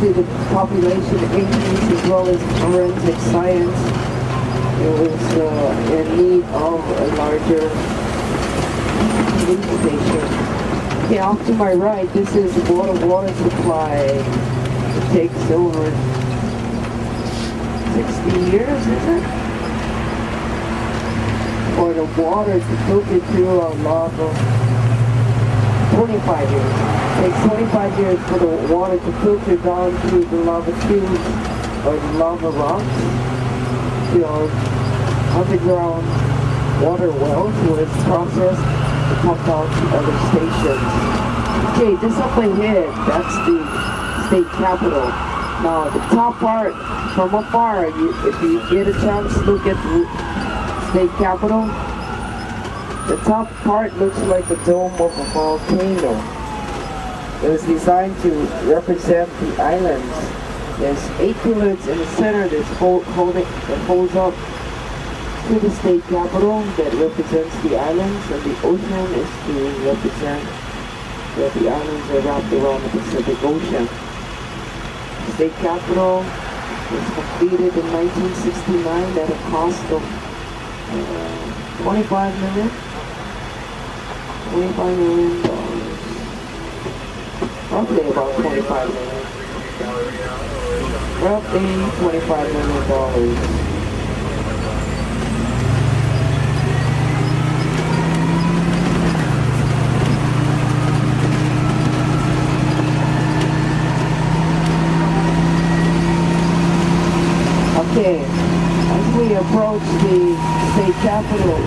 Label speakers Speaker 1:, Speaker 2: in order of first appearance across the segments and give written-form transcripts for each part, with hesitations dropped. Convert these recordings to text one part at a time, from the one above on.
Speaker 1: to the population increase as well as forensic science, it was in need of a larger police station. Okay, off to my right, this is water supply. It takes over 60 years, is it? For the water to filter through our lava. 25 years. It takes 25 years for the water to filter down through the lava tubes or the lava rocks to our underground water wells where it's processed to pump out to other stations. Okay, just up ahead, that's the state capitol. Now the top part, from afar, if you get a chance to look at the state capitol, the top part looks like the dome of a volcano. It was designed to represent the islands. There's 8 pillars in the center that holds up to the state capitol that represents the islands, and the ocean is to represent that the islands are wrapped around the Pacific Ocean. The state capitol was completed in 1969 at a cost of $25 million. Roughly about $25 million. Roughly $25 million. Okay, as we approach the state capitol,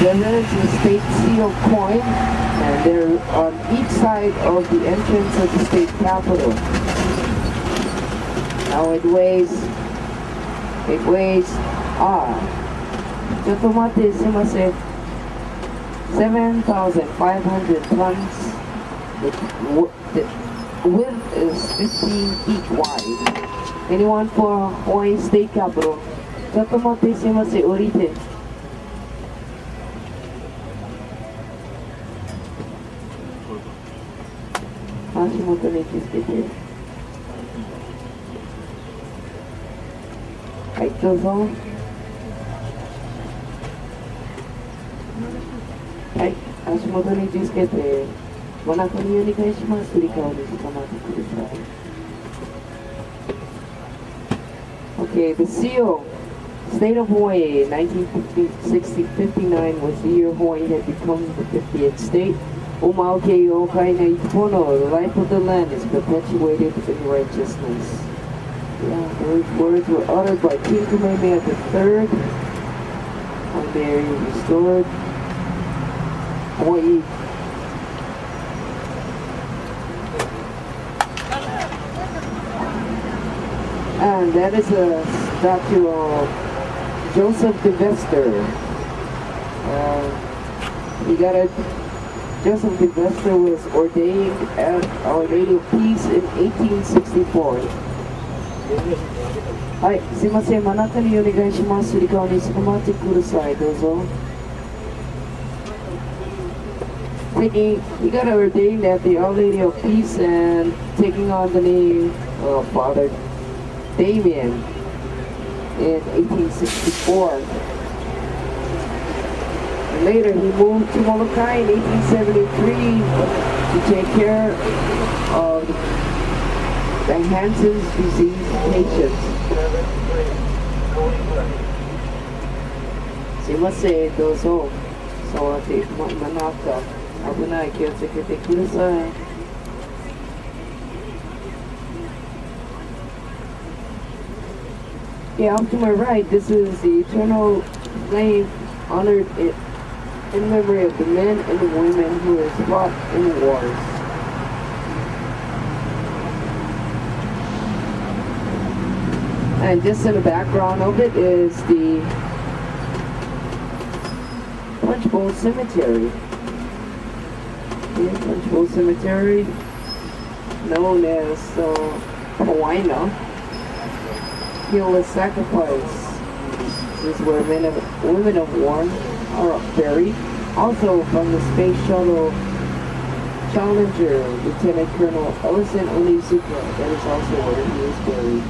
Speaker 1: there is a state seal coin, and they're on each side of the entrance of the state capitol. Now it weighs, ちょっと待って、すいません。7,500 tons. The width is 15 feet wide. Anyone for Hawaii State Capitol? ちょっと待って、すいません。降りて。足元に気をつけて。はい、どうぞ。はい、足元に気をつけて。お腹にお願いします。振り顔に捕まってください。Okay, the seal. State of Hawaii, 1959 was the year Hawaii had become the 50th state. Umauke o kaina ipono, the life of the land is perpetuated in righteousness. Yeah, those words were uttered by King Kamehameha III when they restored Hawaii. And that is a statue of Joseph DeVester. Joseph DeVester was ordained at Our Lady of Peace in 1864. はい、すいません、真ん中にお願いします。振り顔に捕まってください。どうぞ。He got ordained at the Our Lady of Peace and taking on the name of Father Damien in 1864. And later he moved to Molokai in 1873 to take care of the Hansen's disease patients. すいません、どうぞ。触って真ん中危ない、気をつけてください。Yeah, off to my right, this is the eternal flame honored in memory of the men and the women who have fought in the wars. And just in the background of it is the Punch Bowl Cemetery. Yeah, Punch Bowl Cemetery, known as Hawaii. Hill of Sacrifice. This is where women of war are buried. Also from the space shuttle Challenger, Lieutenant Colonel Ellison Onizuka. That is also where he is buried.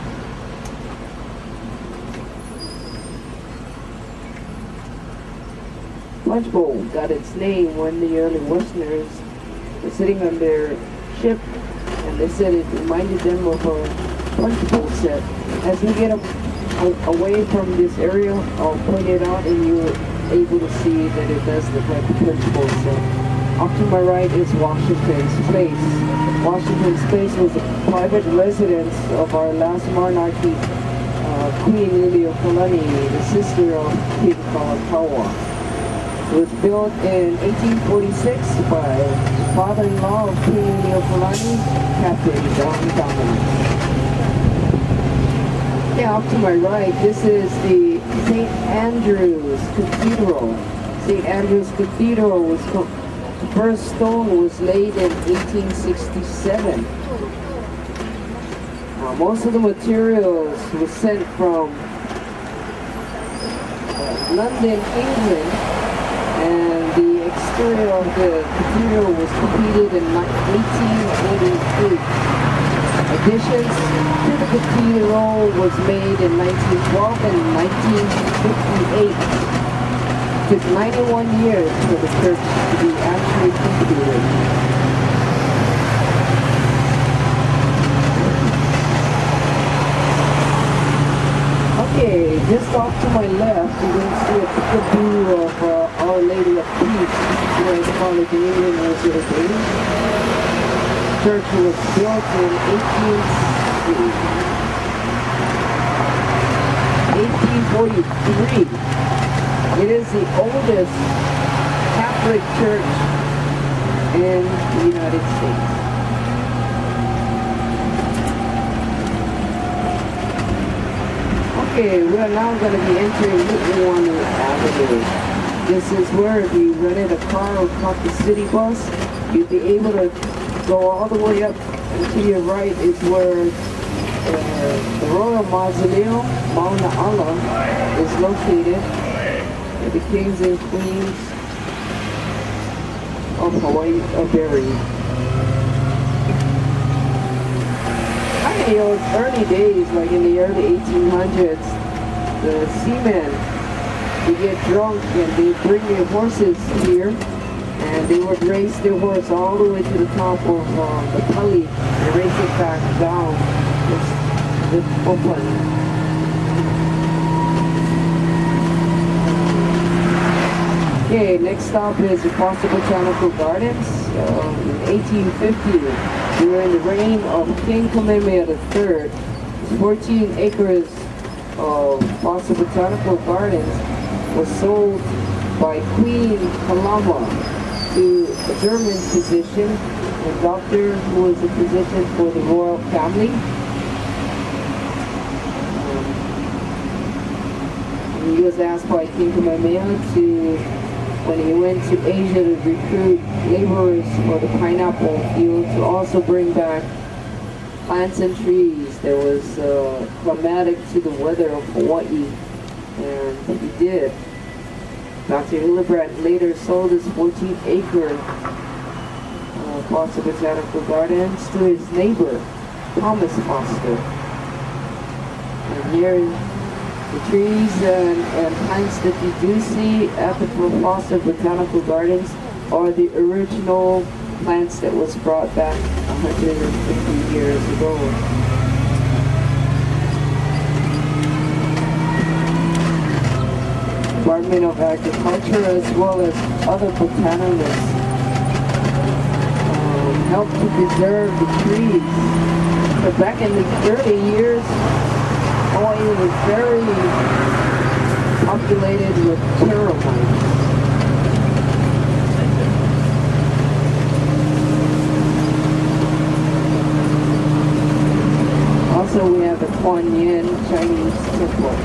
Speaker 1: Punchbowl got its name when the early Westerners were sitting on their ship, and they said it reminded them of a punchbowl set. As we get away from this area, I'll point it out and you're able to see that it does look like a punchbowl set. Off to my right is Washington's Place. Washington's Place was a private residence of our last monarchy, Queen Liliuokalani, the sister of King Kalakaua. It was built in 1846 by father-in-law of King Liliuokalani, Captain John Dominus. Yeah, off to my right, this is the St. Andrew's Cathedral. St. Andrew's Cathedral was the first stone was laid in 1867. Most of the materials were sent from London, England, and the exterior of the cathedral was completed in 1883. Additions to the cathedral was made in 1912 and 1958. It took 91 years for the church to be actually completed. Okay, just off to my left, you can see a view of Our Lady of Peace, where it's called the Canadian University. The church was built in 1843. It is the oldest Catholic church in the United States. Okay, we are now going to be entering Route 1 Avenue. This is where if you rented a car or caught the city bus, you'd be able to go all the way up, and to your right is where the Royal Mausoleum, Mauna Ala, is located. The kings and queens of Hawaii are buried. In the early days, like in the early 1800s, the seamen would get drunk and they'd bring their horses here, and they would race their horse all the way to the top of the gully and race it back down this open. Okay, next stop is the Foster Botanical Gardens. In 1850, during the reign of King Kamehameha III, 14 acres of Foster Botanical Gardens was sold by Queen Kalama to a German physician, a doctor who was a physician for the royal family. He was asked by King Kamehameha to, when he went to Asia to recruit laborers for the pineapple field, to also bring back plants and trees that was climatic to the weather of Hawaii, and he did. Dr. Hillebrand later sold his 14-acre Foster Botanical Gardens to his neighbor, Thomas Foster. And here, the trees and plants that you do see at the Foster Botanical Gardens are the original plants that was brought back 150 years ago. Department of Agriculture, as well as other botanists, helped to preserve the trees. But back in the early years, Hawaii was very populated with termites. Also, we have the Kuan Yin Chinese temple.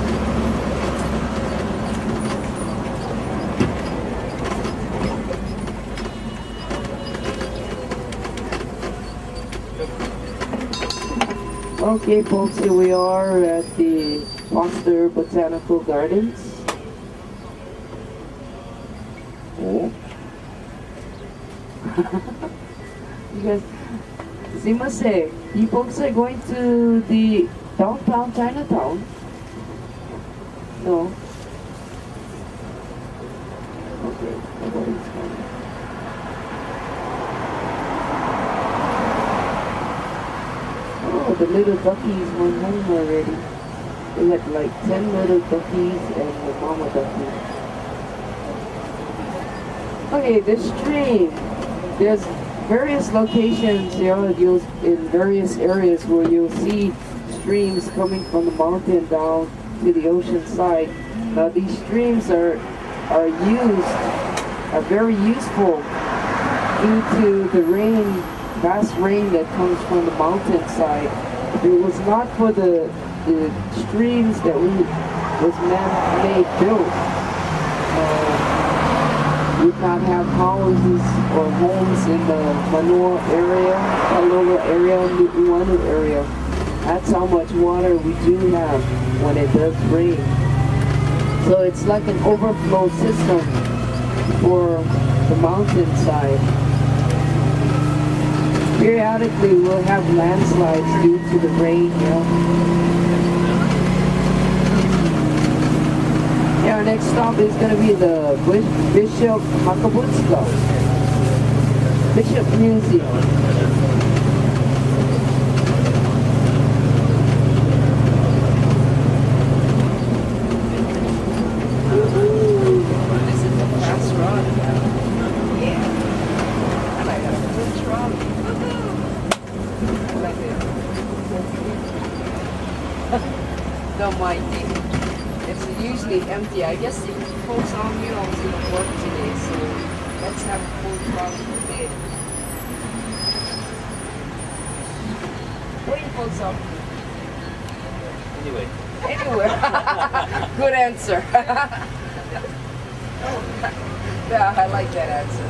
Speaker 1: Okay, folks, here we are at the Foster Botanical Gardens. Oh. You guys, Simase, you folks are going to the downtown Chinatown? No. Okay, nobody's coming. Oh, the little duckies went home already. They had like 10 little duckies and the mama ducky. Okay, this stream, there's various locations, in various areas where you'll see streams coming from the mountain down to the ocean side. Now these streams are very useful due to the vast rain that comes from the mountain side. If it was not for the streams that was man-made built, would not have houses or homes in the Manoa area, Kalora area, Nu'uanu area. That's how much water we do have when it does rain. So it's like an overflow system for the mountainside. Periodically we'll have landslides due to the rain, Our next stop is going to be the Bishop Makabutsuka Bishop Museum. This is a fast run. Yeah. I like a good run. I like it. Don't mind it. It's usually empty. I guess the folks on mules didn't work today, so let's have a full crowd today. What are you folks up to? Anywhere. Good answer. Yeah, I like that answer.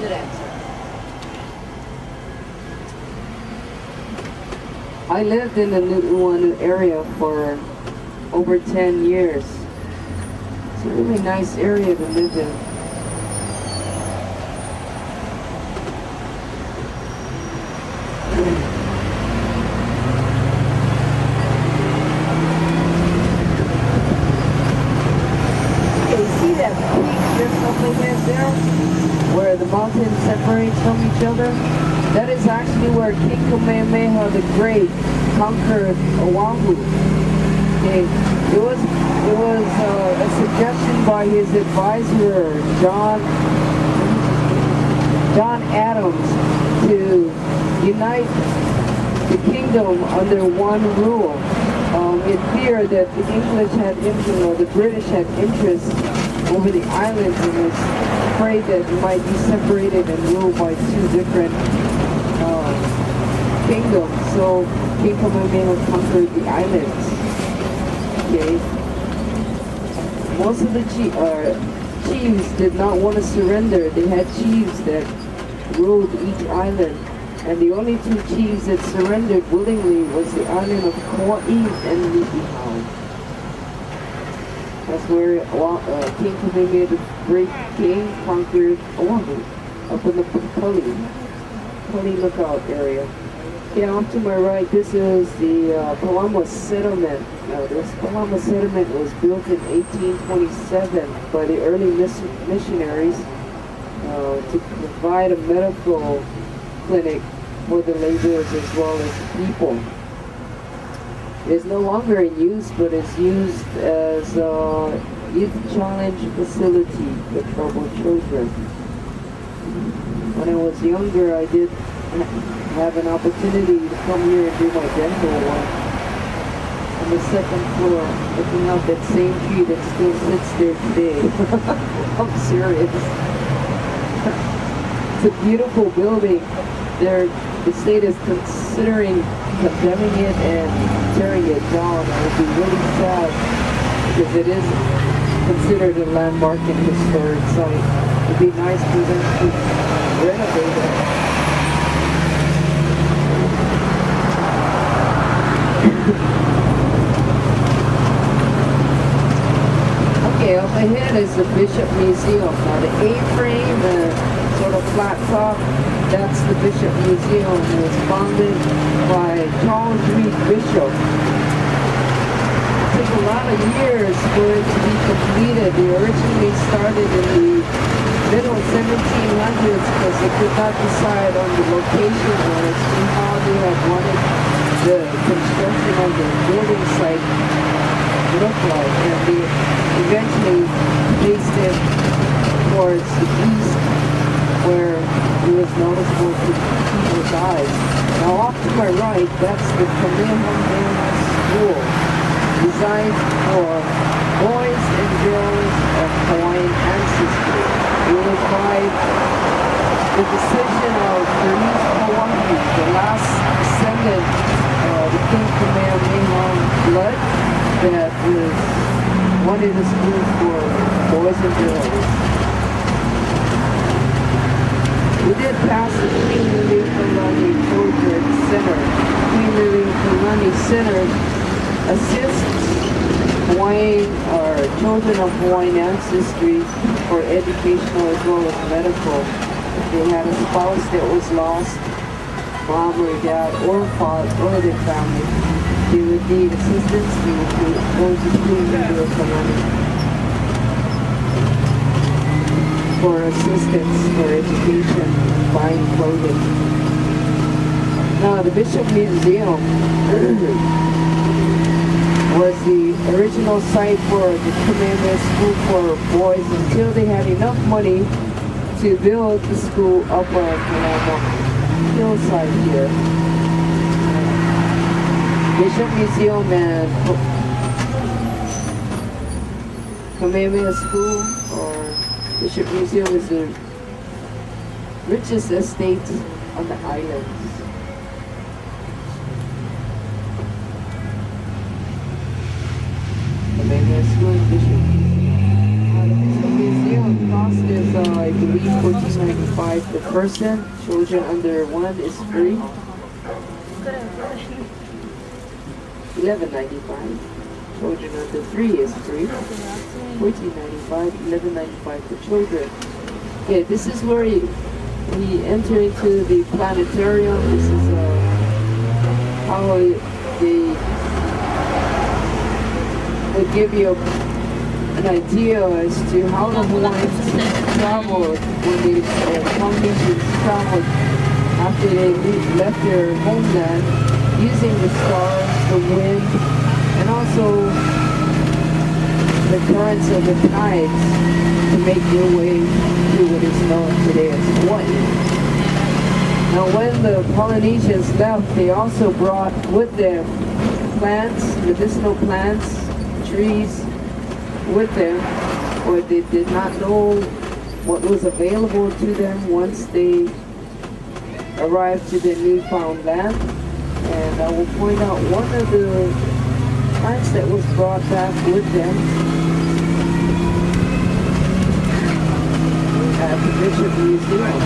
Speaker 1: Good answer. I lived in the Nu'uanu area for over 10 years. It's a really nice area to live in. Okay, see that peak just up ahead there? Where the mountains separate from each other? That is actually where King Kamehameha the Great conquered Oahu. Okay. It was a suggestion by his advisor John Adams to unite the kingdom under one rule. In fear that the English had interest, or the British had interest over the islands, and was afraid that it might be separated and ruled by two different kingdoms. So King Kamehameha conquered the islands. Okay. Most of the chiefs did not want to surrender. They had chiefs that ruled each island. And the only two chiefs that surrendered willingly was the island of Kauai and Niihau. That's where King Kamehameha the Great King conquered Oahu, up in the Pali Lookout area. Yeah, off to my right, this is the Palama Settlement. Now, this Palama Settlement was built in 1827 by the early missionaries to provide a medical clinic for the laborers as well as the people. It is no longer in use, but is used as a youth challenge facility for troubled children. When I was younger, I did have an opportunity to come here and do my dental work on the second floor, looking out that same tree that still sits there today. I'm serious. It's a beautiful building. The state is considering condemning it and tearing it down. It would be really sad because it is considered a landmark and historic site. It would be nice for them to renovate it. Okay,
Speaker 2: Okay, up ahead is the Bishop Museum. Now the A-frame, the sort of flat top, that's the Bishop Museum. It was founded by Charles Reed Bishop. It took a lot of years for it to be completed. They originally started in the middle 1700s because they could not decide on the location or as to how they had wanted the construction of the building site look like, and they eventually placed it towards the east where it was noticeable to people's eyes. Now off to my right, that's the Kamehameha School, designed for boys and girls of Hawaiian ancestry. It was by the decision of Bernice Hawaii, the last descendant of the King Kamehameha blood, that was wanted a school for boys and girls. We did pass the Queen Liliuokalani Children's Center. Queen Liliuokalani Center assists Hawaiian or children of Hawaiian ancestry for educational as well as medical. If they had a spouse that was lost, mom or dad or father or their family, they would need assistance. They would go to Queen Liliuokalani for assistance for education, buying clothing. Now the Bishop Museum was the original site for the Kamehameha School for boys until they had enough money to build the school up on the hillside here. Bishop Museum and Kamehameha School or Bishop Museum is the richest estate on the islands. Kamehameha School and Bishop Museum. The Bishop Museum cost is, I believe, $14.95 per person. Children under 1 is free. $11.95. Children under 3 is free. $14.95, $11.95 for children. Okay, this is where we enter into the planetarium. This is how they would give you an idea as to how the Hawaiians traveled when they Polynesians traveled after they left their homeland, using the stars, the wind, and also the currents of the tides to make their way through what is known today as Hawaii. Now when the Polynesians left, they also brought with them plants, medicinal plants, trees with them, or they did not know what was available to them once they arrived to the newfound land. And I will point out one of the plants that was brought back with them at the Bishop Museum.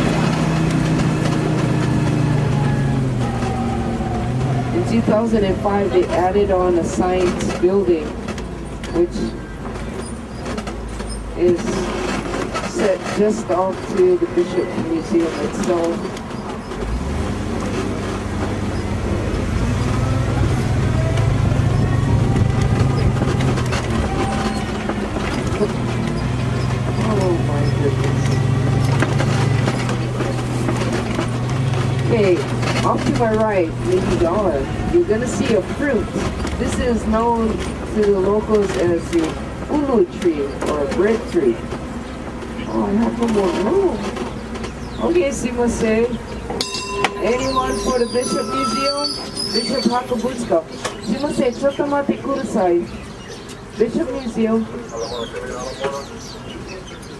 Speaker 2: In 2005, they added on a science building, which is set just off to the Bishop Museum itself. Okay, off to my right, neige, you're gonna see a fruit. This is known to the locals as the ulu tree or bread tree. Oh, I have no more room. Okay, sumimasen. Anyone for the Bishop Museum? Bishop Hakabutsuka. Sumimasen, chotto matte kudasai. Bishop Museum.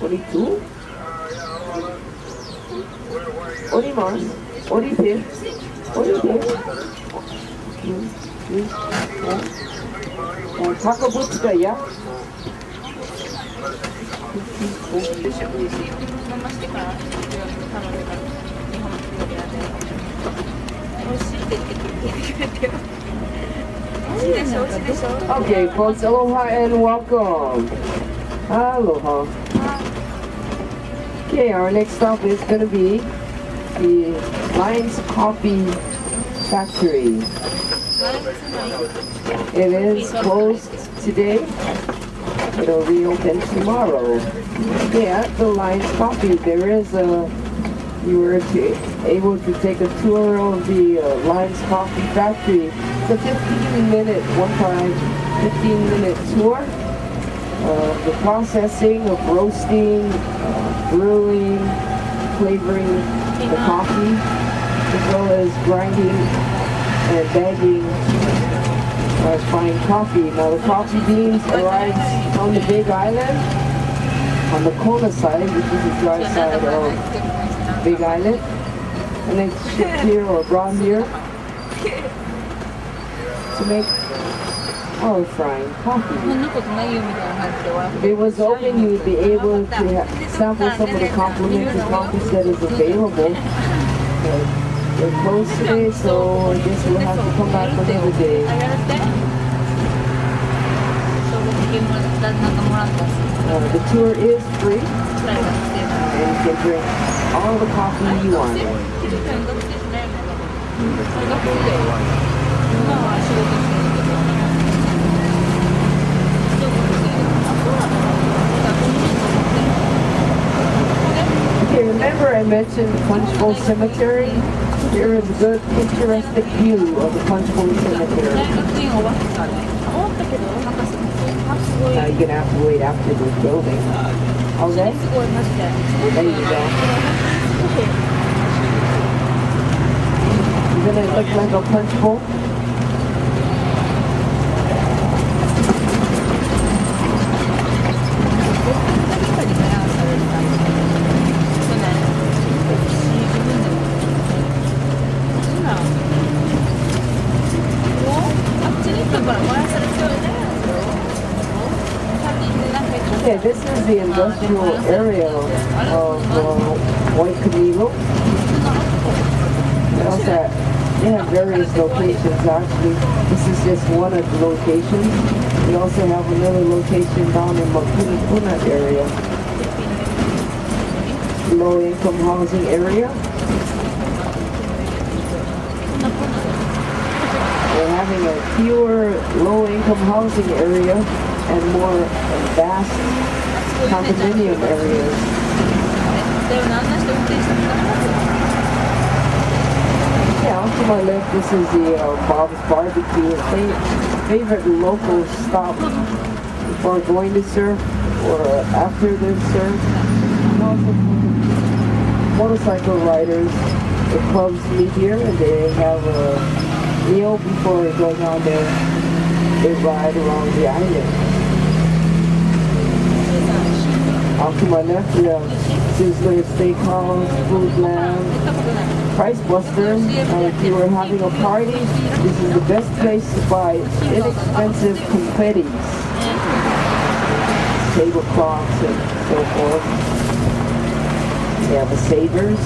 Speaker 2: 22? 降ります。降りて。降りて。Hakabutsuka, yeah? Bishop Museum. Okay, folks, aloha and welcome. Aloha. Okay, our next stop is going to be the Lions Coffee Factory. It is closed today. It'll reopen tomorrow. Okay, at the Lions Coffee, there is you were able to take a tour of the Lions Coffee Factory. It's a 15-minute, one-time 15-minute tour of the processing of roasting, brewing, flavoring the coffee, as well as grinding and bagging fine coffee. Now the coffee beans arrives on the Big Island, on the Kona side, which is the dry side of Big Island, and it's shipped here or brought here to make our frying coffee. If it was open, you would be able to sample some of the complimentary coffees that is available. But they're closed today, so I guess we'll have to come back another day. The tour is free, and you can drink all the coffee you want. Okay, remember I mentioned Punch Bowl Cemetery? Here is a good picturesque view of the Punch Bowl Cemetery. Now you're gonna have to wait after the building. Okay? There you go. You're gonna look like a punch bowl. Okay, this is the industrial area of White Canoe. They have various locations actually. This is just one of the locations. We also have another location down in Makuna area. Low income housing area. We're having a fewer low income housing area and more vast condominium areas. Yeah, off to my left, this is the Bob's Barbecue, favorite local stop before going to surf or after the surf. And also motorcycle riders, the clubs meet here and they have a meal before going on their ride around the island. Off to my left, we have Sizzler Steakhouse, Foodland, Price Buster. If you were having a party, this is the best place to buy inexpensive confetti, tablecloths, and so forth. We have a Savers.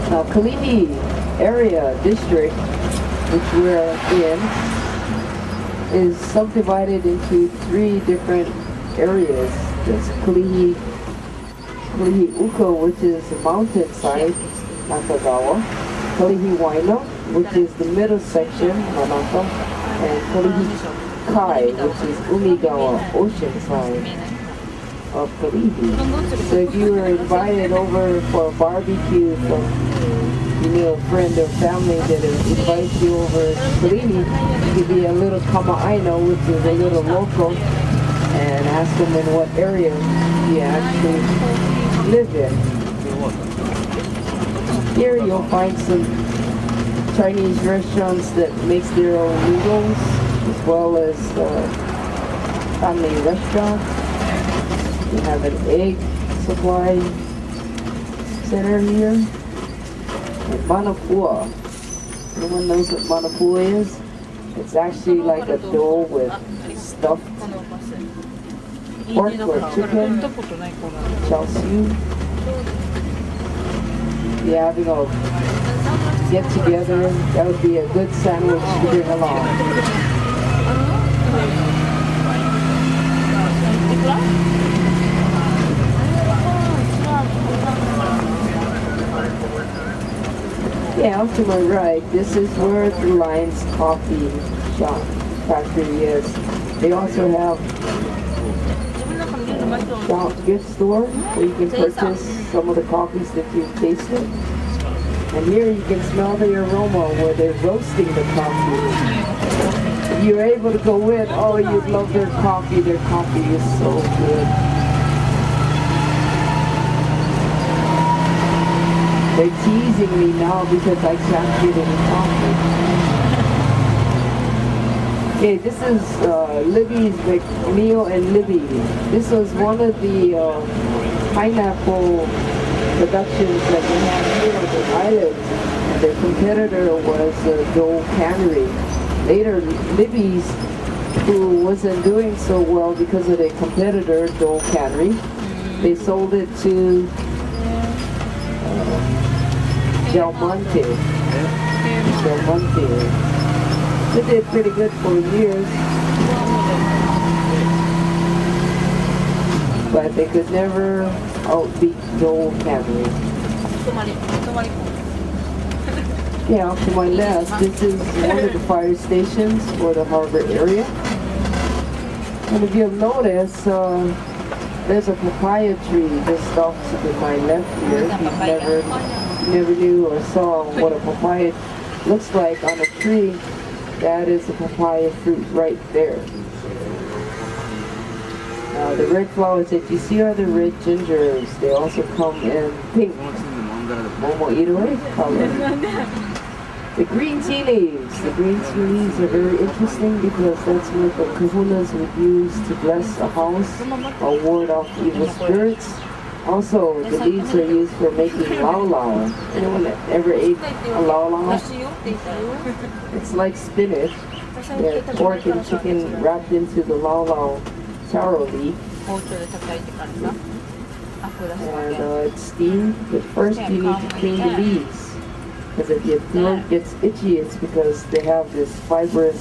Speaker 2: Now, Kalihi area district, which we're in, is subdivided into 3 different areas. There's Kalihi Uko, which is the mountainside, Nakagawa, Kalihi Waina, which is the middle section, Manaka, and Kalihi Kai, which is Umigawa, ocean side of Kalihi. So if you were invited over for a barbecue from a friend or family that invites you over to Kalihi, you could be a little kama'aina, which is a little local, and ask them in what area you actually live in. Here you'll find some Chinese restaurants that makes their own noodles, as well as family restaurants. We have an egg supply center here. And manapua. Anyone knows what manapua is? It's actually like a dough with stuffed pork or chicken, char siu. be having a get together, that would be a good sandwich to bring along. Yeah, off to my right, this is where the Lion's Coffee Shop factory is. They also have a gift store where you can purchase some of the coffees that you've tasted. And here you can smell the aroma where they're roasting the coffee. If you're able to go in, oh, you'd love their coffee. Their coffee is so good. They're teasing me now because I can't get any coffee. Okay, this is Libby's McNeil and Libby. This was one of the pineapple productions that they had here on the island. And their competitor was Dole Cannery. Later, Libby's, who wasn't doing so well because of their competitor, Dole Cannery, they sold it to Del Monte. They did pretty good for years, but they could never outbeat Dole Cannery. Yeah, off to my left, this is one of the fire stations for the harbor area. And if you'll notice, there's a papaya tree just off to my left here. If you never knew or saw what a papaya looks like on a tree, that is a papaya fruit right there. The red flowers that you see are the red gingers. They also come in pink, momoiroi color. The green tea leaves. The green tea leaves are very interesting because that's what the kahunas would use to bless a house or ward off evil spirits. Also, the leaves are used for making lau lau. Anyone that ever ate a lau lau? It's like spinach. They're pork and chicken wrapped into the lau lau taro leaf. And it's steamed. But first you need to clean the leaves. Because if your throat gets itchy, it's because they have this fiber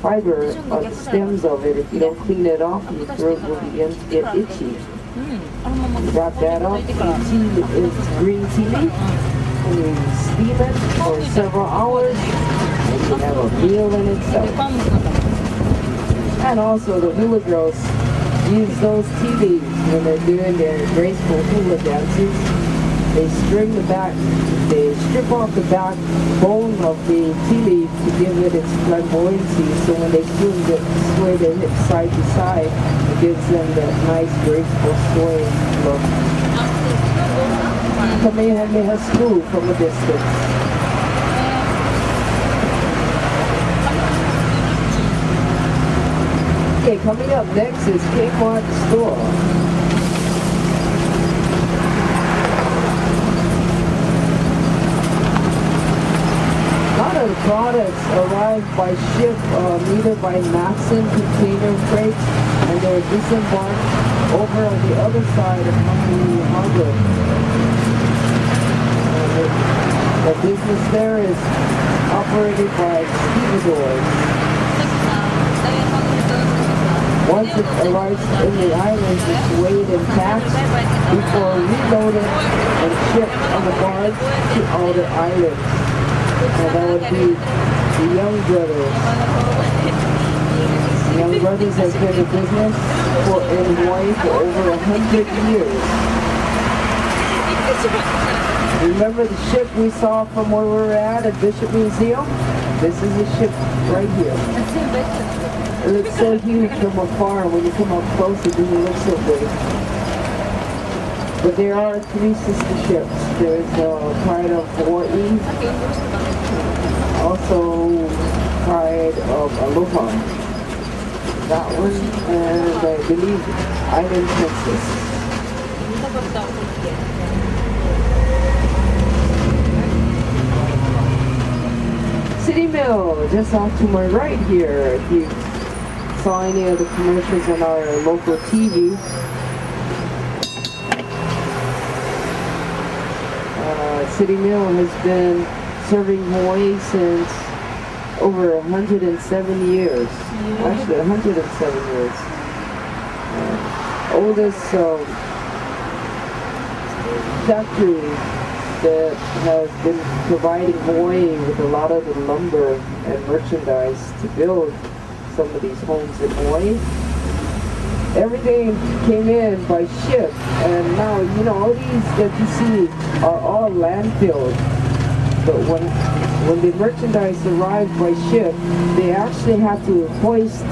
Speaker 2: on the stems of it. If you don't clean it off, your throat will begin to get itchy. Wrap that up. The tea is green tea leaf. And you steam it for several hours. And you have a meal in itself. And also the hula girls use those tea leaves when they're doing their graceful hula dances. They string the back, they strip off the back bone of the tea leaf to give it its flamboyancy. So when they sway their hips side to side, it gives them that nice graceful swaying look. Kamehameha school from a distance. Okay, coming up next is Kmart store. A lot of the products arrive by ship, either by Maxon container freight, and they're disembarked over on the other side of Honolulu Harbor. The business there is operated by stevedores. Once it arrives in the islands, it's weighed and taxed before reloaded and shipped on the barge to outer islands. And that would be the Young Brothers. The Young Brothers has been in business in Hawaii for over 100 years. Remember the ship we saw from where we were at Bishop Museum? This is a ship right here. It looks so huge from afar. When you come up close, it doesn't look so big. But there are 3 sister ships. There's Pride of Hawaii, also Pride of Aloha. That one, and I believe Island Princess. City Mill, just off to my right here. If you saw any of the commercials on our local TV, City Mill has been serving Hawaii since over 107 years. Actually, 107 years. Oldest factory that has been providing Hawaii with a lot of the lumber and merchandise to build some of these homes in Hawaii. Everything came in by ship, and now, you know, all these that you see are all landfilled. But when the merchandise arrived by ship, they actually had to hoist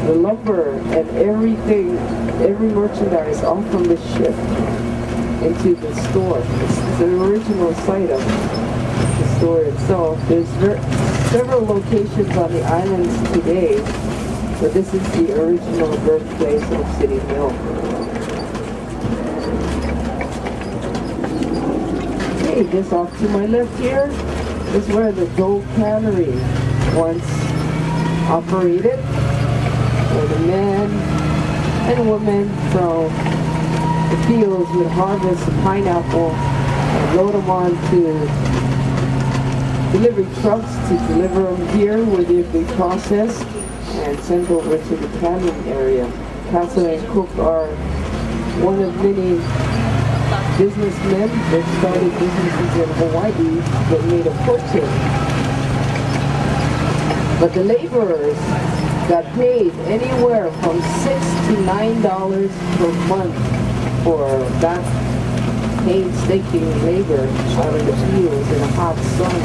Speaker 2: the lumber and everything, every merchandise off from the ship into the store. It's the original site of the store itself. There's several locations on the islands today, but this is the original birthplace of City Mill. Okay, just off to my left here is where the Dole Cannery once operated, where the men and women from the fields would harvest the pineapple and load them onto delivery trucks to deliver them here where they'd be processed and sent over to the canning area. Castle and Cook are one of many businessmen that started businesses in Hawaii that made a fortune. But the laborers got paid anywhere from $6 to $9 per month for that painstaking labor out of the fields in a hot sun.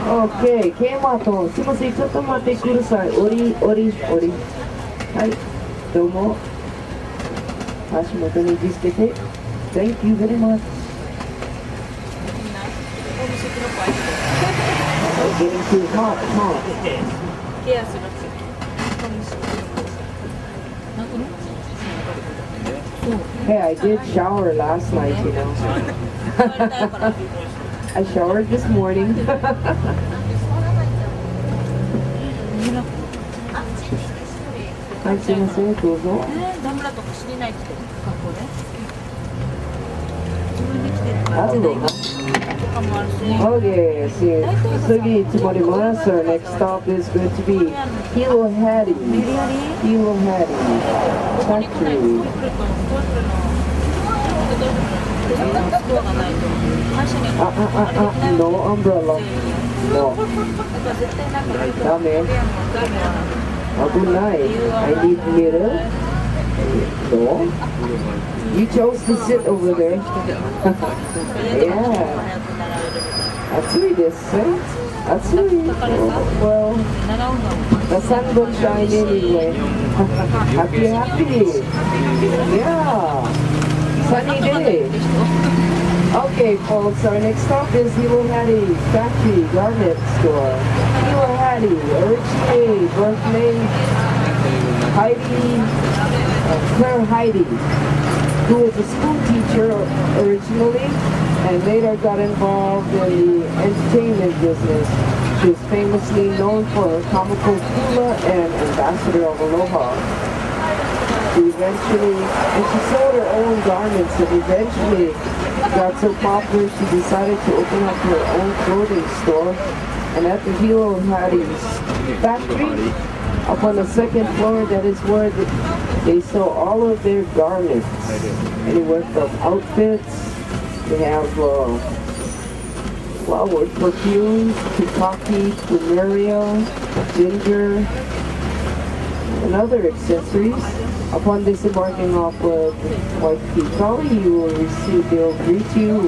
Speaker 2: OK、ケイマートン、すいません、ちょっと待ってください。はい、どうも。足元につけて。Thank you very much. Getting too hot, huh? Hey, I did shower last night, you know. I showered this morning. はい、すいません、どうぞ。
Speaker 3: ダムラとか知りないって学校で自分で来てるから
Speaker 2: あるのか。
Speaker 3: とかもあるし
Speaker 2: Okay, see, 次積もります。Our next stop is going to be Hilo Hattie. Hilo Hattie
Speaker 3: ここに来ないと
Speaker 2: Factory.
Speaker 3: どうするのスコアがないと会社に
Speaker 2: No umbrella. No.
Speaker 3: だから絶対なんか
Speaker 2: ダメ。危ない。I need mirror. No. You chose to sit over there. Yeah. 暑いですね。暑い。Well, the sun will shine anyway. Happy, happy. Yeah. Sunny day. Okay, folks, our next stop is Hilo Hattie Factory Garment Store. Hilo Hattie, originally birth name Claire Heidi, who was a school teacher originally and later got involved in the entertainment business. She was famously known for her comical hula and ambassador of Aloha. She sold her own garments and eventually got so popular she decided to open up her own clothing store. And at the Hilo Hattie's factory, up on the second floor, that is where they sell all of their garments. Anywhere from outfits, they have flowered perfumes, to coffee, plumeria, ginger, and other accessories. Upon disembarking off of Waikiki Trolley, you will receive, they'll greet you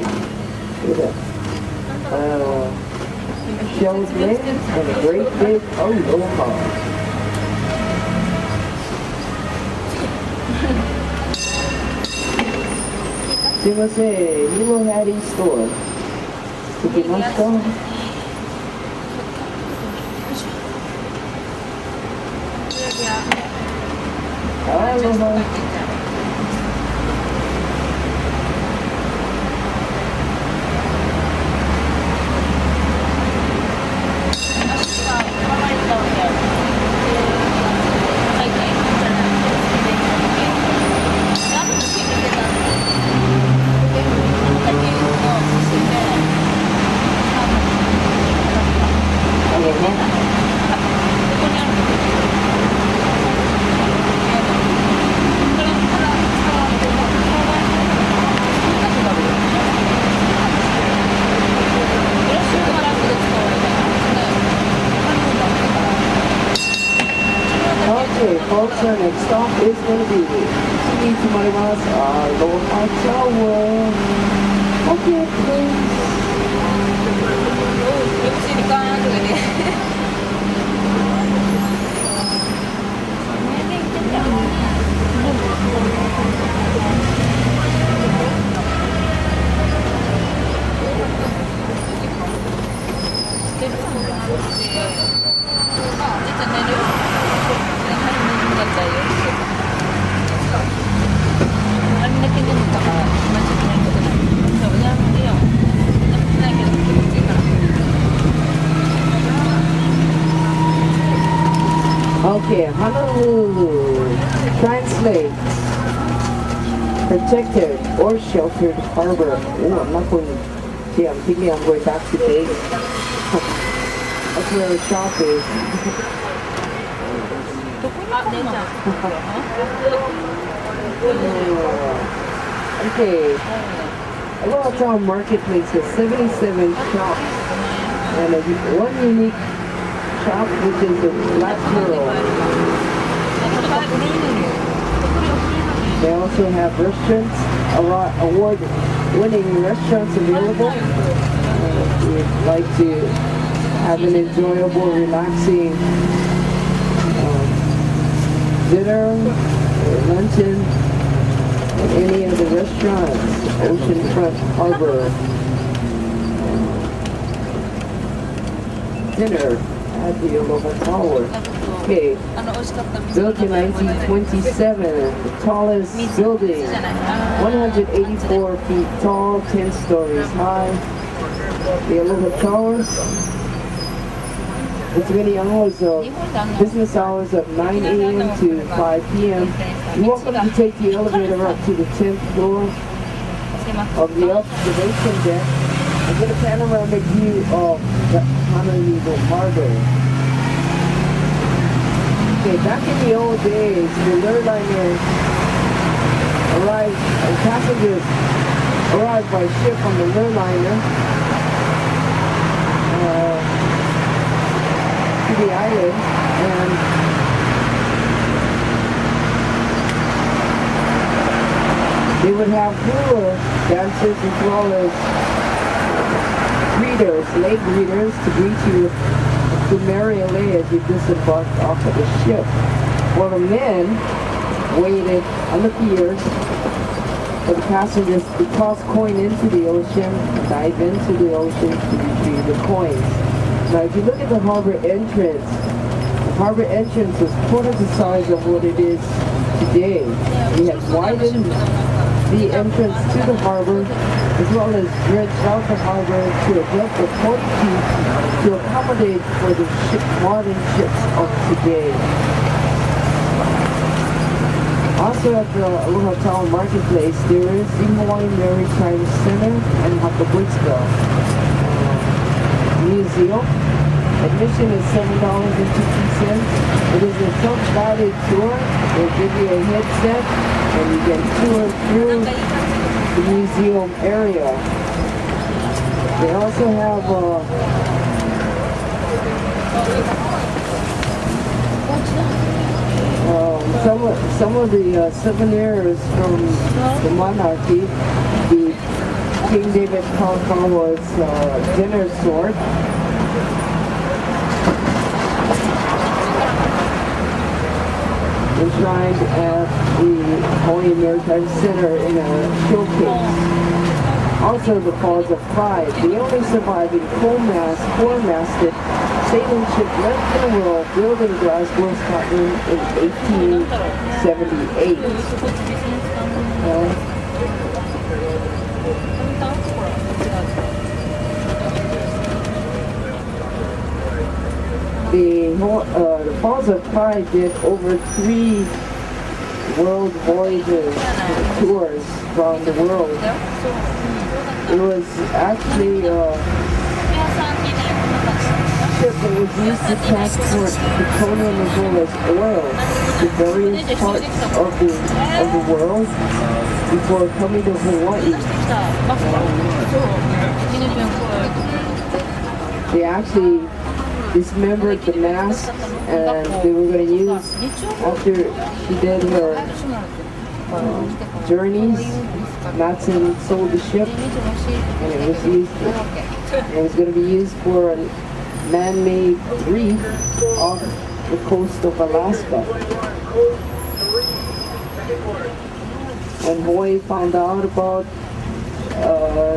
Speaker 2: with a shelled lid and a great big aloha. Sumimasen, Nilo Hattie store. Sukimashita? Aloha. Okay, folks, our next stop is going to be Aloha Tower. Okay, please. Okay, Honolulu translates protected or sheltered harbor. Oh, I'm not going. See, I'm thinking I'm going back to Vegas. That's where the shop is. Okay. Aloha Town Marketplace has 77 shops and one unique shop, which is the Black Pearl. They also have restaurants, award-winning restaurants available. If you'd like to have an enjoyable, relaxing dinner or luncheon at any of the restaurants, Oceanfront Harbor dinner at the Aloha Tower. Okay, built in 1927, the tallest building, 184 feet tall, 10 stories high. The Aloha Tower, with many hours of business hours of 9 a.m. to 5 p.m. You're welcome to take the elevator up to the 10th floor of the observation deck and get a panoramic view of the Honolulu Harbor. Okay, back in the old days, the airliner passengers arrived by ship on the airliner to the island, and they would have hula dancers as well as leg greeters to greet you to Mary Lay as you disembarked off of the ship. While the men waited on the piers for the passengers to toss coin into the ocean, dive into the ocean to retrieve the coins. Now if you look at the harbor entrance is quarter the size of what it is today. We have widened the entrance to the harbor as well as dredged out the harbor to a depth of 40 feet to accommodate for the modern ships of today. Also at the Aloha Town Marketplace, there is the Hawaiian Maritime Center and Hakabuska Museum. Admission is $7.50. It is a self-guided tour. They'll give you a headset and you can tour through the museum area. They also have some of the souvenirs from the monarchy, the King David Kalakawa's dinner sword. Enshrined at the Hawaii Maritime Center in a showcase. Also the Falls of Pride, the only surviving four-masted sailing ship left in the world, built in Glasgow, Scotland in 1878. The Falls of Pride did over 3 world voyages, tours around the world. It was actually a ship that was used to transport petroleum as well as oil to various parts of the world before coming to Hawaii. They actually dismembered the mast, and they were going to use, after she did her journeys, Matson sold the ship, and it was going to be used for a man-made reef off the coast of Alaska. When Hawaii found out about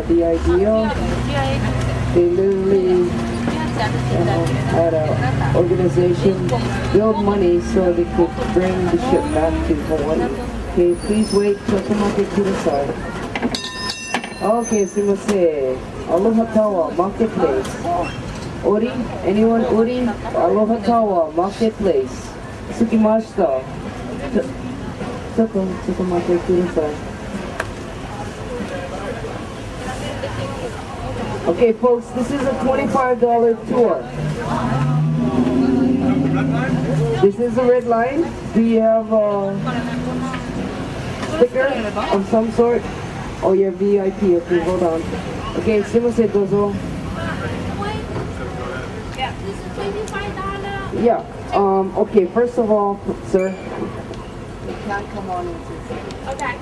Speaker 2: the idea, they literally had an organization build money so they could bring the ship back to Hawaii. Okay, please wait. Tokomake kudasai. Okay, sumimasen. Aloha Tawa Marketplace. Ori? Anyone Ori? Aloha Tawa Marketplace. Tsukimashita. Tokomake kudasai. Okay, folks, this is a $25 tour. This is a red line. Do you have a sticker of some sort? Oh, you're VIP. Okay, hold on. Okay, sumimasen, dozo.
Speaker 3: Yeah, this is $25.
Speaker 2: Yeah. Okay, first of all, sir, you can't come on into.
Speaker 3: Okay.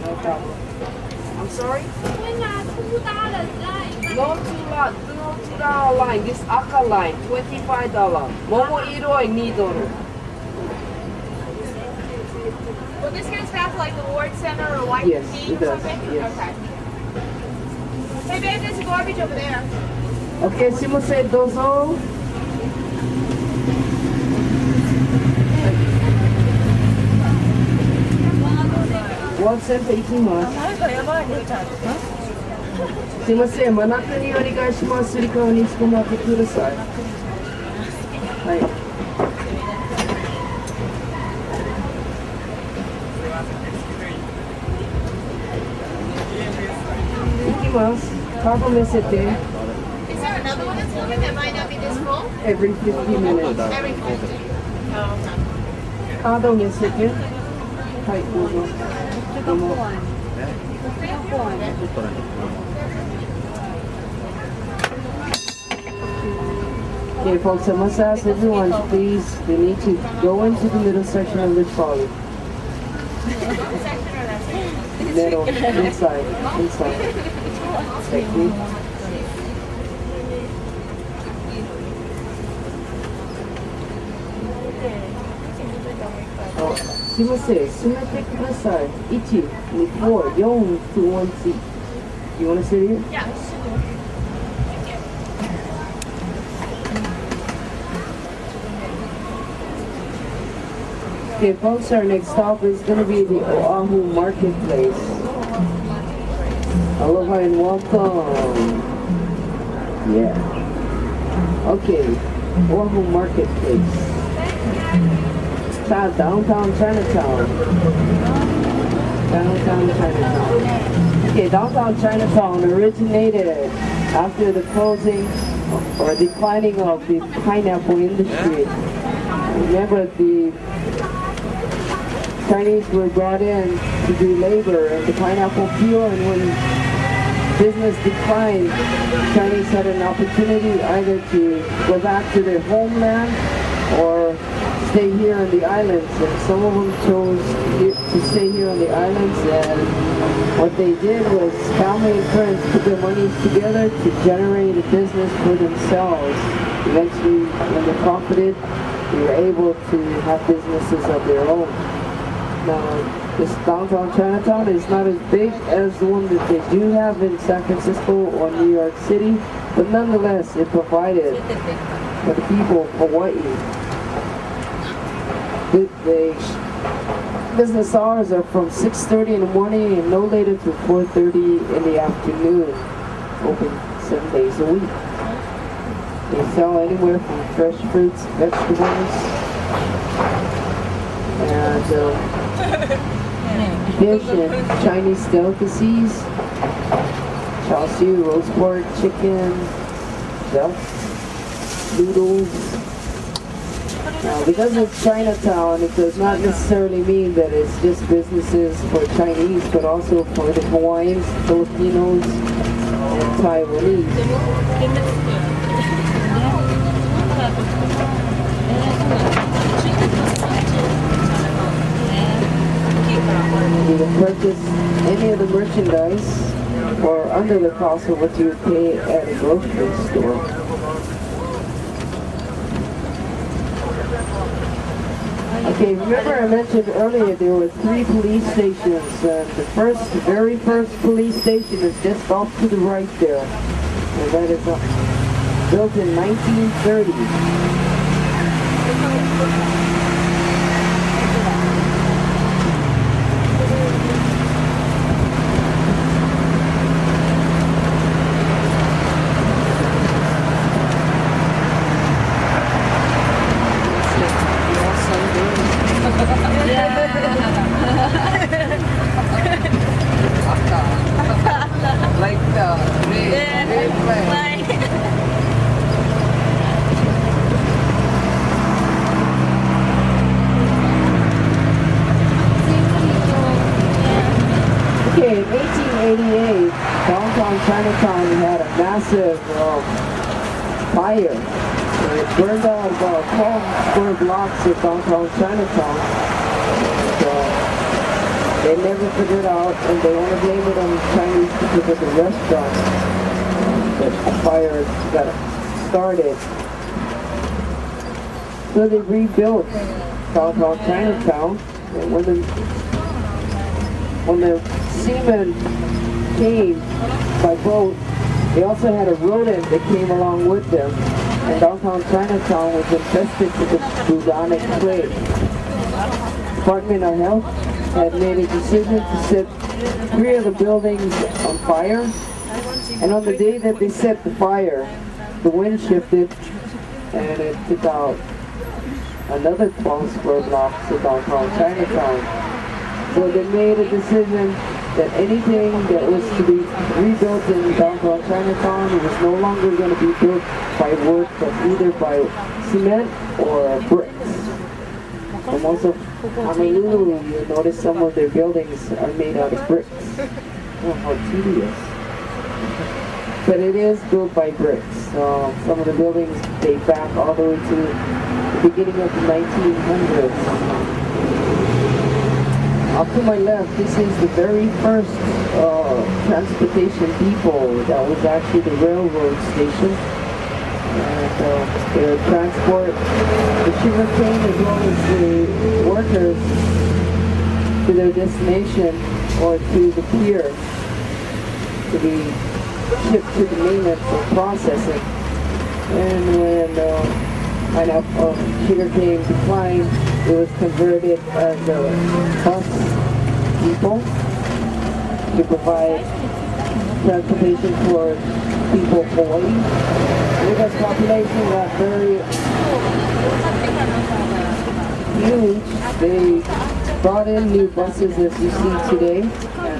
Speaker 2: No problem. I'm sorry?
Speaker 3: $2 line.
Speaker 2: No $2 line. This Aka line, $25. Momo iroi $2.
Speaker 3: Will this get staff like the Ward Center or White
Speaker 2: Yes,
Speaker 3: Tea
Speaker 2: it
Speaker 3: or
Speaker 2: does,
Speaker 3: something?
Speaker 2: yes.
Speaker 3: Okay. Hey babe, there's garbage over there.
Speaker 2: Okay, sumimasen, dozo. One cent for 行きます。すいません、真中にお願いします。すり革につかまってください。はい。行きます。カード見せて。
Speaker 3: Is there another one that's moving that might not be this full?
Speaker 2: Every 50 minutes.
Speaker 3: Every 50. Oh, okay.
Speaker 2: カード見せて。はい、どうぞ。どうも。Okay, folks, I must ask everyone, please, you need to go into the middle section of the trolley. Middle, inside. Thank you. Oh, すいません、進めてください。1、2、4、4 to 1 seat. You want to sit here?
Speaker 3: Yeah.
Speaker 2: Okay, folks, our next stop is going to be the Oahu Marketplace. Aloha and welcome. Yeah. Okay, Oahu Marketplace. Downtown Chinatown. Downtown Chinatown. Okay, downtown Chinatown originated after the closing or declining of the pineapple industry. Remember, the Chinese were brought in to do labor and the pineapple peel, and when business declined, Chinese had an opportunity either to go back to their homeland or stay here on the islands. And some of them chose to stay here on the islands, and what they did was family and friends put their monies together to generate a business for themselves. Eventually, when they profited, they were able to have businesses of their own. Now, this downtown Chinatown is not as big as the one that they do have in San Francisco or New York City, but nonetheless, it provided for the people of Hawaii. The business hours are from 6:30 in the morning and no later to 4:30 in the afternoon. Open 7 days a week. They sell anywhere from fresh fruits, vegetables, and fish and Chinese delicacies, char siu, roast pork, chicken, duck, noodles. Now, because it's Chinatown, it does not necessarily mean that it's just businesses for Chinese, but also for the Hawaiians, Filipinos, and Taiwanese. You can purchase any of the merchandise for under the cost of what you would pay at a grocery store. Okay, remember I mentioned earlier there were 3 police stations, and the very first police station is just off to the right there. And that is built in 1930. Like the red flag. Okay, in 1888, downtown Chinatown had a massive fire. It burned out about 12 square blocks of downtown Chinatown. They never figured out, and they want to blame it on the Chinese because of the restaurant that the fire got started. So they rebuilt downtown Chinatown, and when the seamen came by boat, they also had a rodent that came along with them, and downtown Chinatown was infested with the bubonic plague. Department of Health had made a decision to set 3 of the buildings on fire, and on the day that they set the fire, the wind shifted and it took out another 12 square blocks of downtown Chinatown. So they made a decision that anything that was to be rebuilt in downtown Chinatown was no longer going to be built by wood, but either by cement or bricks. And also, Honolulu, you notice some of their buildings are made out of bricks. Oh, how tedious. But it is built by bricks. Some of the buildings date back all the way to the beginning of the 1900s. Off to my left, this is the very first transportation depot that was actually the railroad station. And they would transport the sugar cane as well as the workers to their destination or to the pier to be shipped to the mainland for processing. And when sugar cane declined, it was converted as a bus depot to provide transportation for people of Hawaii. Because population got very huge, they brought in new buses as you see today.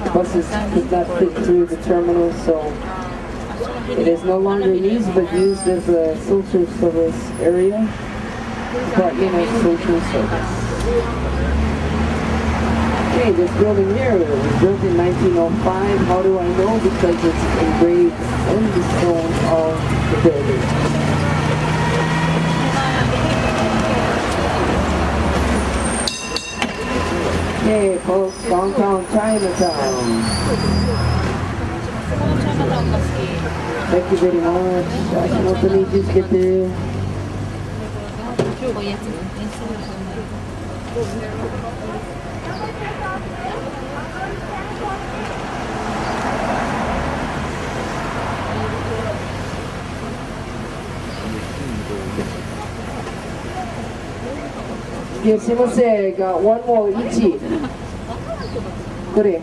Speaker 2: The buses could not fit through the terminal, so it is no longer used but used as a social service area. Department of Social Service. Okay, this building here was built in 1905. How do I know? Because it's engraved in the stone of the building. Okay, folks, downtown Chinatown.
Speaker 3: このチャーナタウンが好き。
Speaker 2: Thank you very much. 足元に位置つけて。
Speaker 3: こういうやつね。
Speaker 2: いや、すいませんが、one more 1。これ。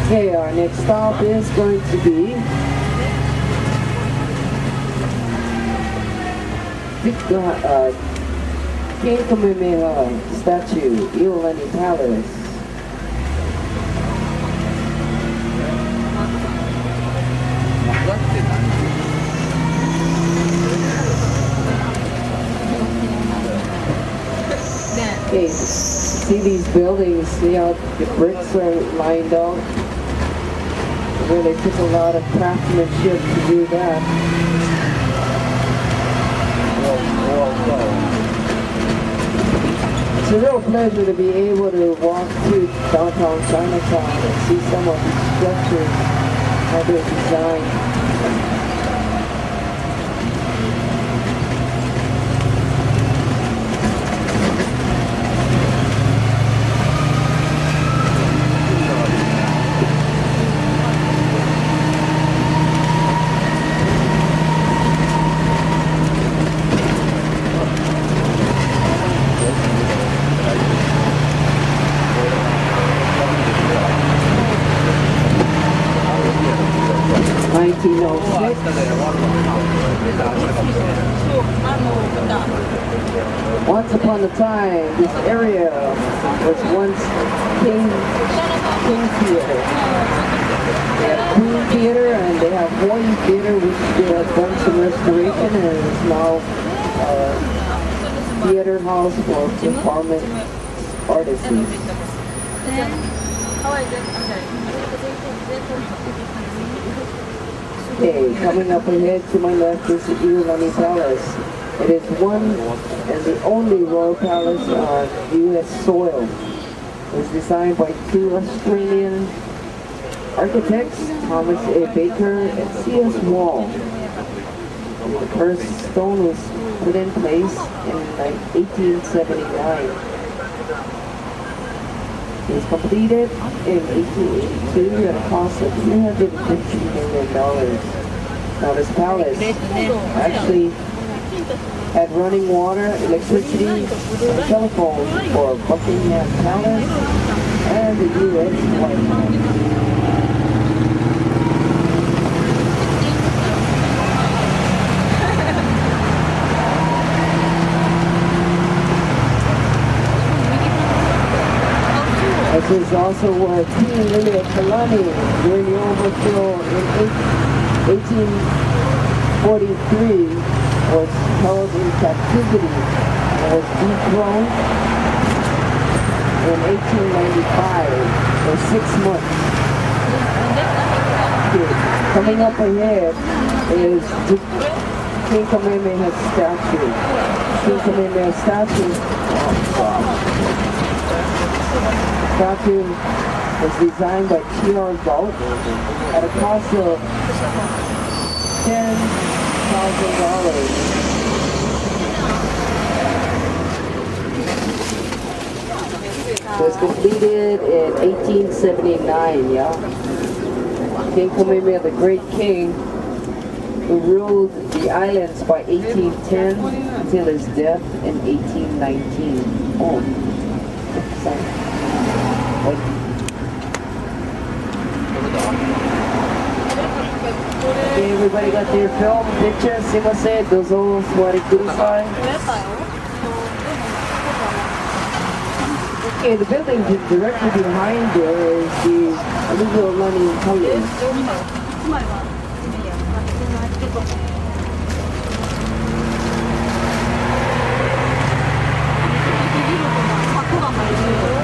Speaker 2: Okay, our next stop is going to be King Kamehameha statue, Iolani Palace. Okay, see these buildings, see how the bricks are lined up? Really took a lot of craftsmanship to do that. It's a real pleasure to be able to walk through downtown Chinatown and see some of these structures, how they're designed. Once upon a time, this area was once King Theater. They have Queen Theater and they have Hawaii Theater, which they have done some restoration and is now a theater house for performance artists. Okay, coming up ahead to my left is the Iolani Palace. It is one and the only royal palace on U.S. soil. It was designed by two Australian architects, Thomas A. Baker and C.S. Wall. The first stone was put in place in 1879. It was completed in 1882 at a cost of $350 million. Now this palace actually had running water, electricity, and telephone for Buckingham Palace and the U.S. White House. This is also where Queen Lily Kalani, during the overthrow in 1843, was held in captivity and was dethroned in 1895 for 6 months. Okay. Coming up ahead is King Kamehameha's statue. King Kamehameha's statue. Statue was designed by T.R. Gault at a cost of $10,000. It was completed in 1879, yeah? King Kamehameha, the great king, who ruled the islands by 1810 until his death in 1819. Oh, sorry. Okay, everybody got their film, pictures, すいません、どうぞお座りください。Okay, the building directly behind there is the illegal money Palace.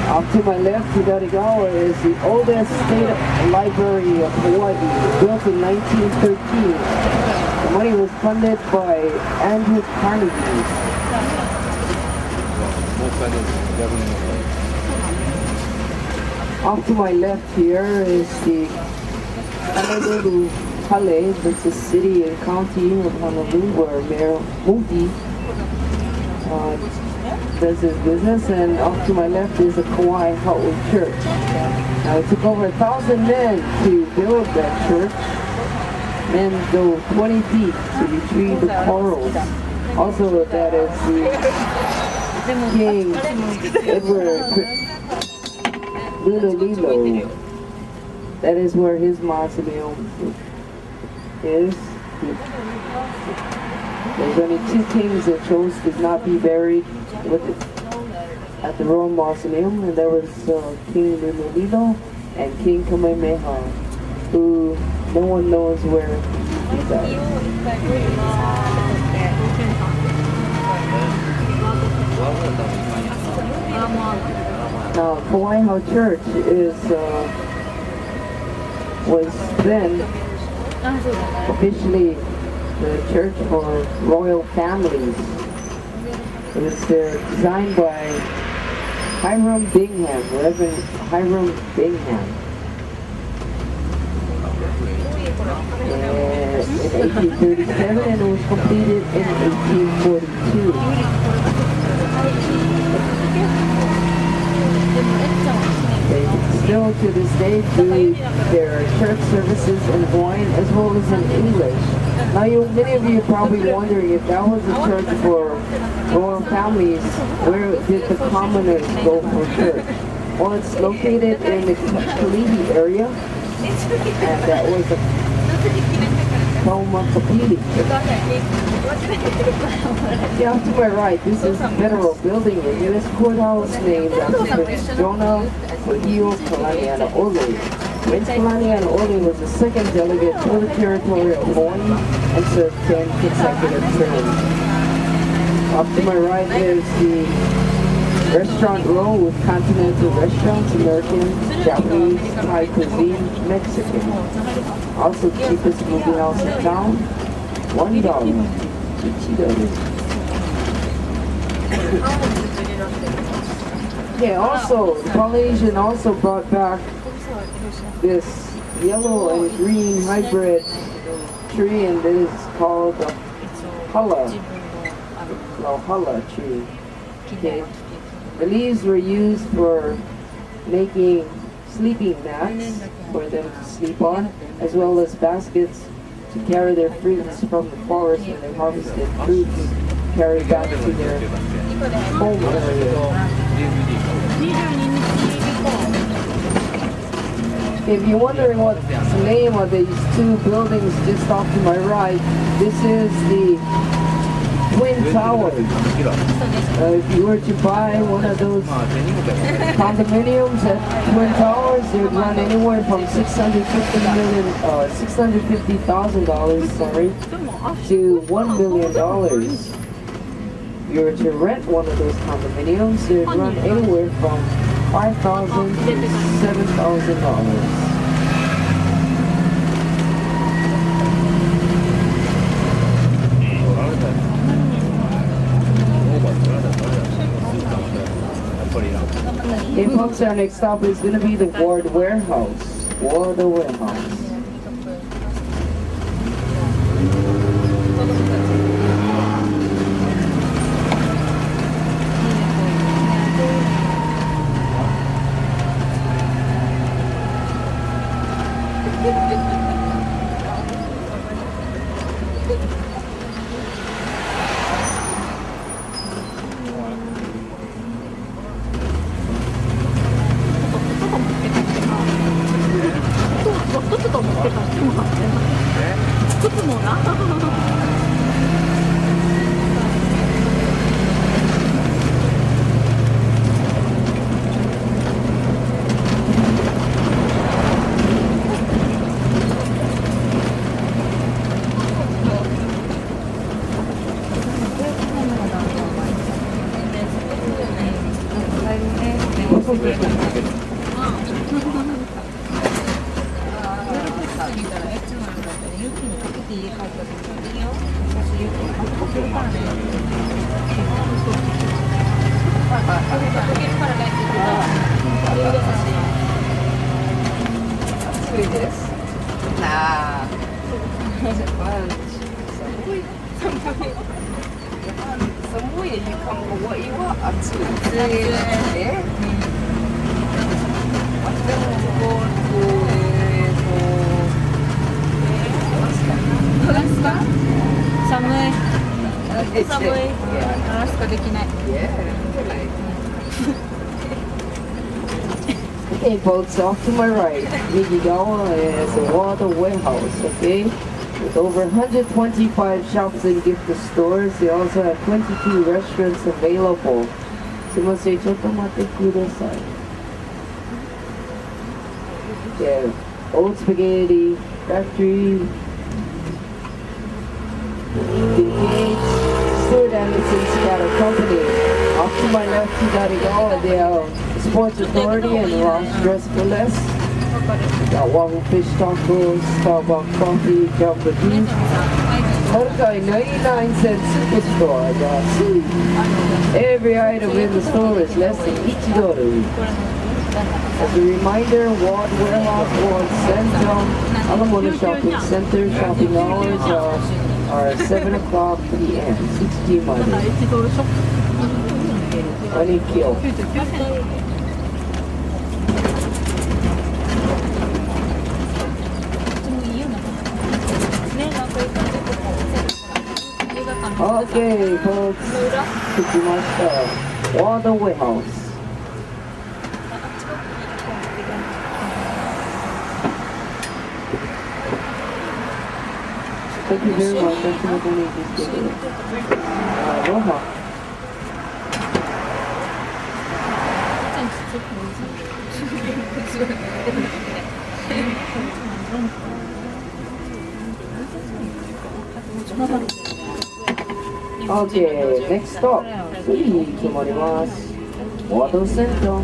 Speaker 2: Off to my left, Hidarigawa is the oldest state library of Hawaii, built in 1913. The money was funded by Andrew Carnegie. Off to my left here is the Honolulu Hale. That's a city and county of Honolulu where Mayor Moody does his business. And off to my left is the Kauai Ha'u Church. Now it took over 1,000 men to build that church. Men go 20 feet to retrieve the corals. Also, that is the King Edward Lilo. That is where his mausoleum is. There's only 2 kings that chose to not be buried with it at the royal mausoleum, and there was King Lilo and King Kamehameha, who no one knows where he died. Now, Kauai Ha'u Church was then officially the church for royal families. It was designed by Hiram Bingham, Reverend Hiram Bingham. In 1837, and it was completed in 1842. They still to this day do their church services in Hawaiian as well as in English. Now, many of you are probably wondering if that was a church for royal families, where did the commoners go for church? Well, it's located in the Kalihi area, and that was the Kaumakapili. Yeah, to my right, this is the federal building, a U.S. courthouse named after Prince Jonah Kohio Kalanianaole. Prince Kalanianaole was the second delegate for the territory of Hawaii and served 10 consecutive terms. Up to my right is the restaurant row with continental restaurants, American, Japanese, Thai cuisine, Mexican. Also the cheapest movie house in town, $1. Okay, also, the Polynesian also brought back this yellow and green hybrid tree, and it is called the hala tree. Okay. The leaves were used for making sleeping mats for them to sleep on, as well as baskets to carry their fruits from the forest when they harvested fruits, carry back to their home area. If you're wondering what's the name of these 2 buildings just off to my right, this is the Twin Towers. If you were to buy one of those condominiums at Twin Towers, they would run anywhere from $650,000, to $1 million. If you were to rent one of those condominiums, they would run anywhere from $5,000 to $7,000. Okay, folks, our next stop is going to be the Ward Warehouse. Ward Warehouse.
Speaker 4: て家帰った時にいいよ写真送るからね溶けるからねって言ってた優しい
Speaker 2: 暑いです。なあ。寒い時間も多いわ。暑いね。でもここ
Speaker 4: アラスカ寒い寒いアラスカできない
Speaker 2: Okay, folks, off to my right, Nigigawa is a water warehouse, okay? With over 125 shops and gift stores, they also have 22 restaurants available. すいません、ちょっと待ってください。Yeah, old spaghetti factory. The Stuart Anderson Scatter Company. Off to my left, Hidarigawa, they have Sports Authority and Ross Dress for Less. Got Waffle Fish Tacos, Starbucks Coffee, Jumbo Juice. Hokai 99 cent superstore. Every item in the store is less than $1. As a reminder, Ward Warehouse, Ward Center, Alamona Shopping Center, shopping hours are 7 o'clock p.m. 60 money. Thank you. Okay, folks, 着きました。Ward Warehouse. Thank you very much. Thank you for this video. Aloha. Okay, next stop. 次決まります。ワードセンター。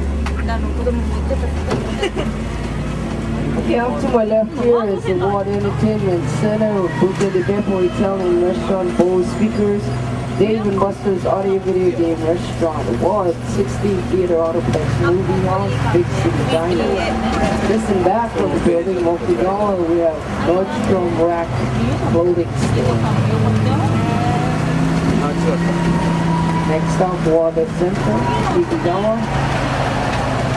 Speaker 2: Okay, off to my left here is the Ward Entertainment Center, Buka de Depot Hotel and Restaurant, Bose Speakers, Dave and Buster's Audio Video Game Restaurant, Ward 16 Theater Autoplex Movie House, Big City Diner. This and back of the building, Mokigawa, we have Nordstrom Rack Clothing Store. Next stop, Water Center, Mokigawa.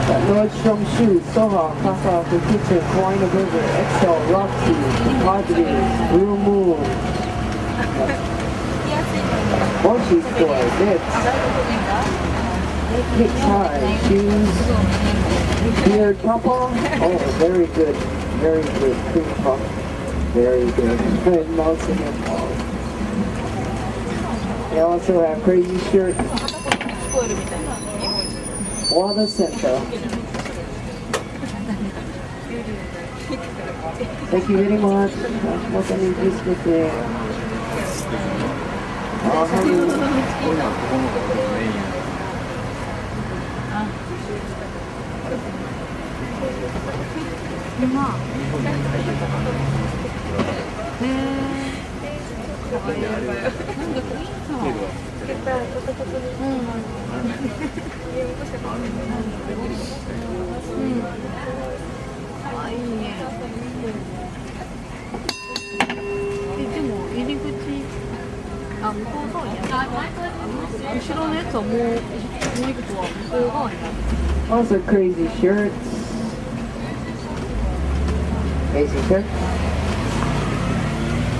Speaker 2: Got Nordstrom Shoes, Soha, Casa for Kitchen, Hawaiian Burger, Excel, Roxy, Padres, Blue Moon, Mochi Store, Knits, Kick High, Shoes, Beard Papa, oh, very good, cream puff, very good, Mountain and Paul. They also have crazy shirt. Water Center. Thank you very much. What can you do with it? Also crazy shirts. Crazy shirt.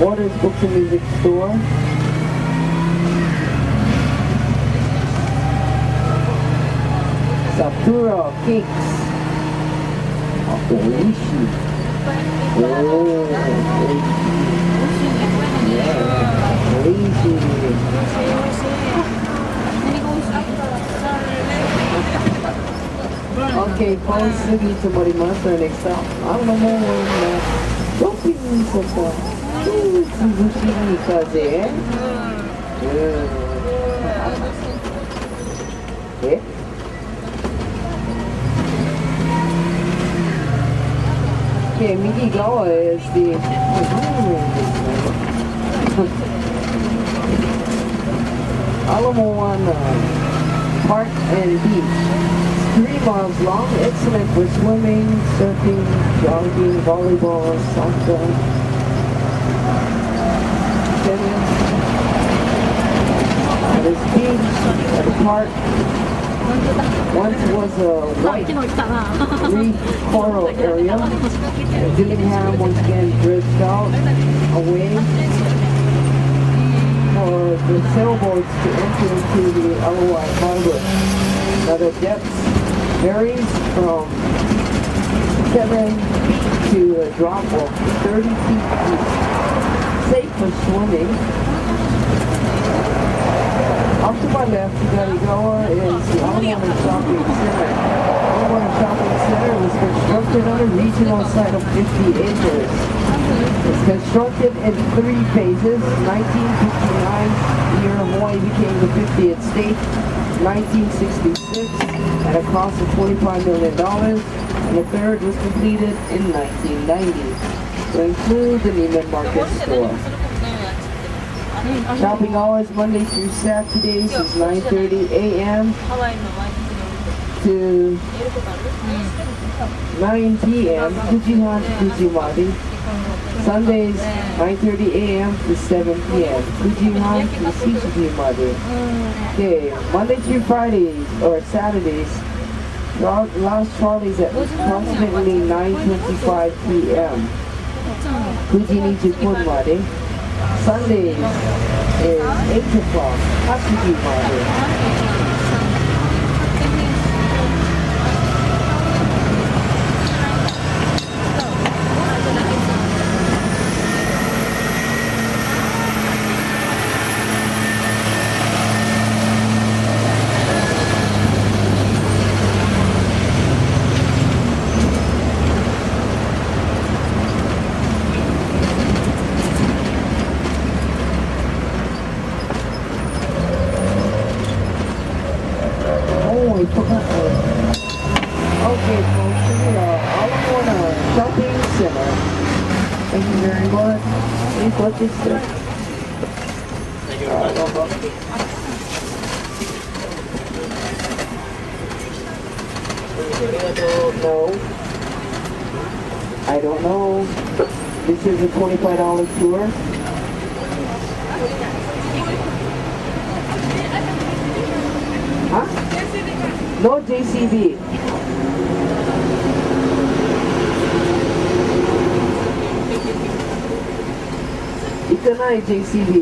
Speaker 2: Waters Books and Music Store. Sakura Cakes. Oishi. Oh, yeah. Okay, ポン過ぎともります。next stop. もうショッピングセンター。涼しい風。え？Okay, 右側 is the roomですね。Moana Park and Beach. 3 miles long, excellent for swimming, surfing, jogging, volleyball, soccer, tennis. And this beach at the park once was a white reef coral area. And Dillingham was again drifted out away for the sailboats to enter into the LOI harbor. Now the depth varies from 7 feet to a drop of 30 feet deep. Safe for swimming. Off to my left, Igarigawa is the Harona Shopping Center. Harona Shopping Center was constructed on a regional site of 50 acres. It's constructed in 3 phases. 1959, the year Hawaii became the 50th state. 1966, at a cost of $25 million. And the third was completed in 1990, to include the Neiman Marcus store. Shopping hours Monday through Saturdays is 9:30 a.m. to 9 p.m. Fujihan to Fujimari. Sundays 9:30 a.m. to 7 p.m. Fujihan to Fujimari. Okay, Monday through Fridays or Saturdays, last Charlie's at approximately 9:25 p.m. Fujini to Fujimari. Sundays is 8 o'clock at Fujimari. Okay, folks, we are all on a shopping center. Thank you very much. Any questions, sir?
Speaker 5: Thank you very much.
Speaker 2: No problem. No. I don't know. This is a $25 tour. Huh? No JCB. Ikanai JCB.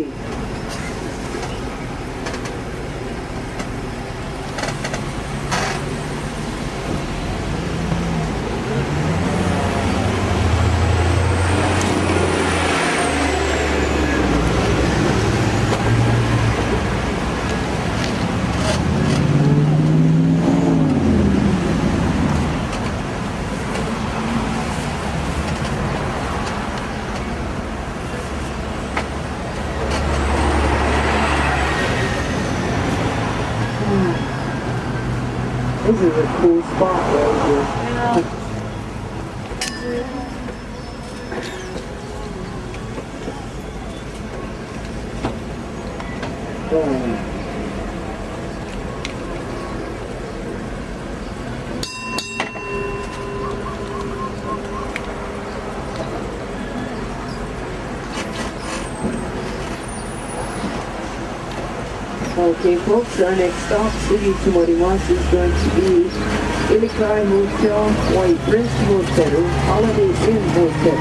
Speaker 2: This is a cool spot right here. Okay, folks, our next stop, City Tumorimasu, is going to be Ilikai Hotel, White Prince Hotel, Holiday Inn Hotel.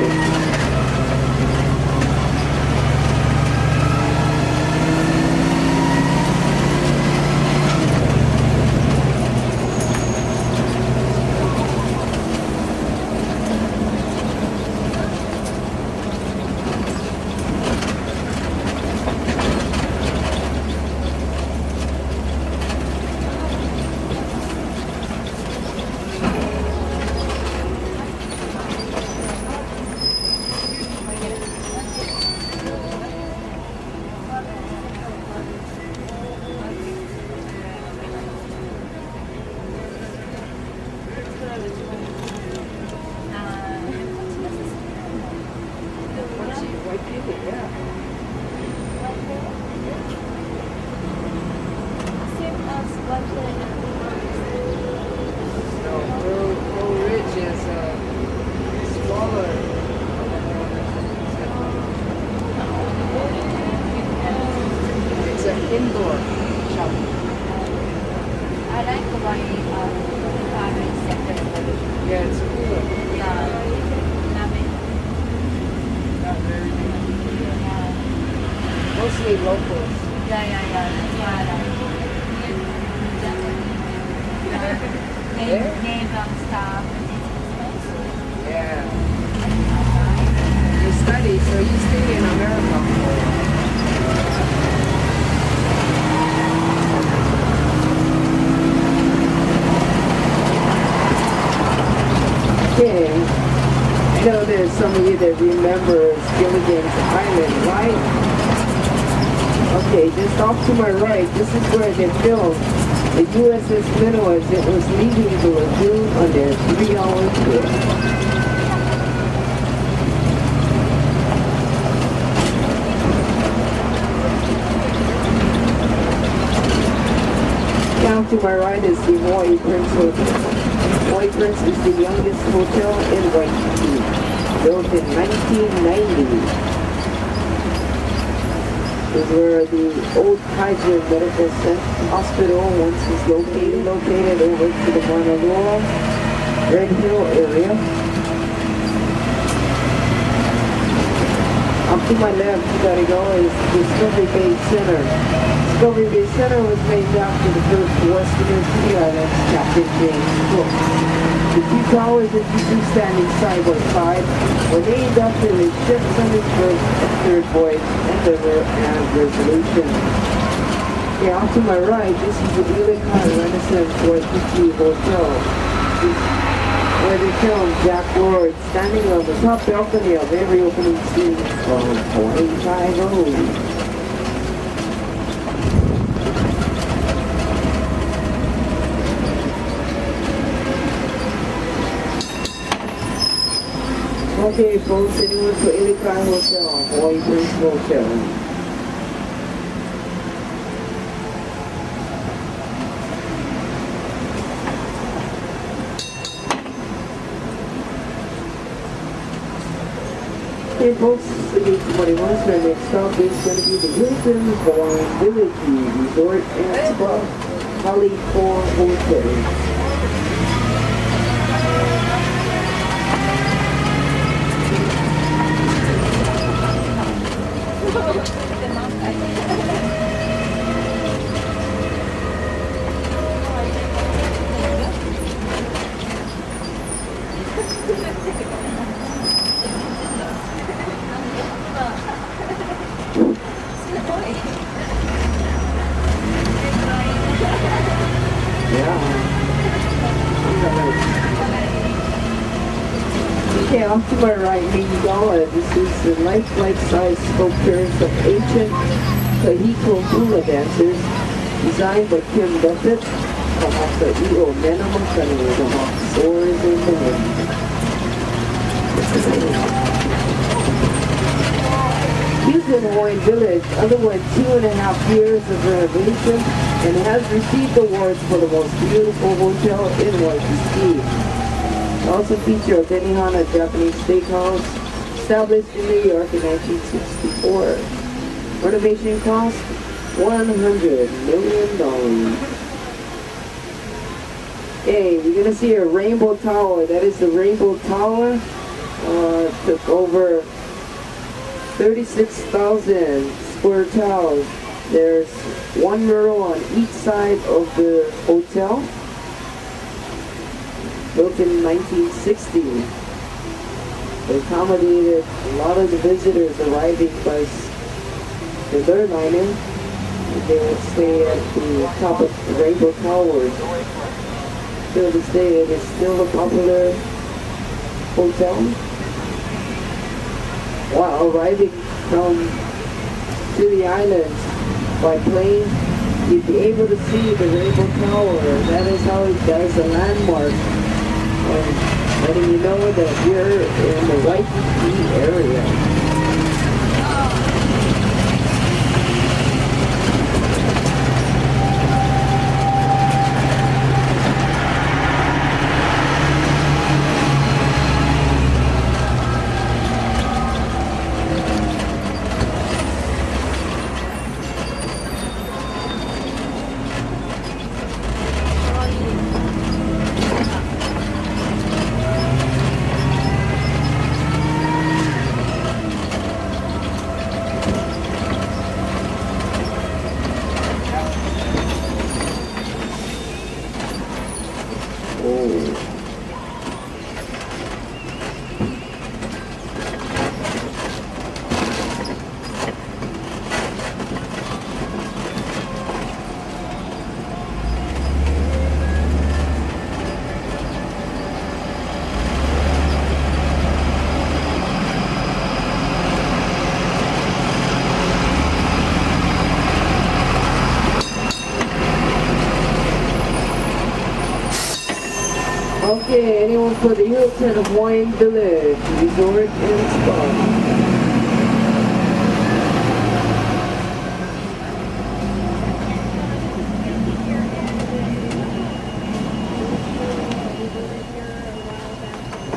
Speaker 2: indoor shopping.
Speaker 4: I like buying private sector.
Speaker 2: Yeah, it's cool.
Speaker 4: Yeah.
Speaker 2: Mostly locals.
Speaker 4: Name stuff.
Speaker 2: Yeah. You study, so you stay in America. Okay. I know there's some of you that remember Gilligan's Island, right? Okay, just off to my right, this is where they filmed the USS Minnow as it was leaving the lagoon on their 3-hour trip. Down to my right is the Hawaii Prince Hotel. Hawaii Prince is the youngest hotel in Waikiki, built in 1990. This is where the old Kaiser Medical Hospital once was located over to the Honolulu Red Hill area. Up to my left, you gotta go, is Discovery Bay Center. Discovery Bay Center was named after the first Western Sea Islands Captain James Cook. The two towers that you see standing side by side were named after his ships on his first and third voyage, Endeavour and Resolution. Okay, off to my right, this is the Ilekai Renaissance Waikiki Hotel. This is where they filmed Jack Lord standing on the top balcony of every opening scene of Hawaii Five-O. Okay, folks, anyone for Ilekai Hotel, Hawaii Prince Hotel. Okay, folks, City 21, so our next stop is going to be the Hilton Hawaiian Village Resort and Spa, Hali 4 Hotel. Okay, off to my right, Mingawa. This is the lifelike-size sculptures of ancient Kahiko hula dancers, designed by Kim Buffett. Kamaka I'o Menamakani, the hawk soars in the wind. Hilton Hawaiian Village underwent 2.5 years of renovation and has received awards for the most beautiful hotel in Waikiki. Also feature a Benihana Japanese steakhouse established in New York in 1964. Renovation cost $100 million. Okay, we're gonna see a rainbow tower. That is the Rainbow Tower. Took over 36,000 square tiles. There's one mural on each side of the hotel. Built in 1960. It accommodated a lot of the visitors arriving by their liner. They would stay at the top of the Rainbow Towers. Till this day, it is still a popular hotel. While arriving to the islands by plane, you'd be able to see the Rainbow Tower. That is how that is a landmark. Letting you know that you're in the Waikiki area. Okay, anyone for the Hilton Hawaiian Village Resort and Spa?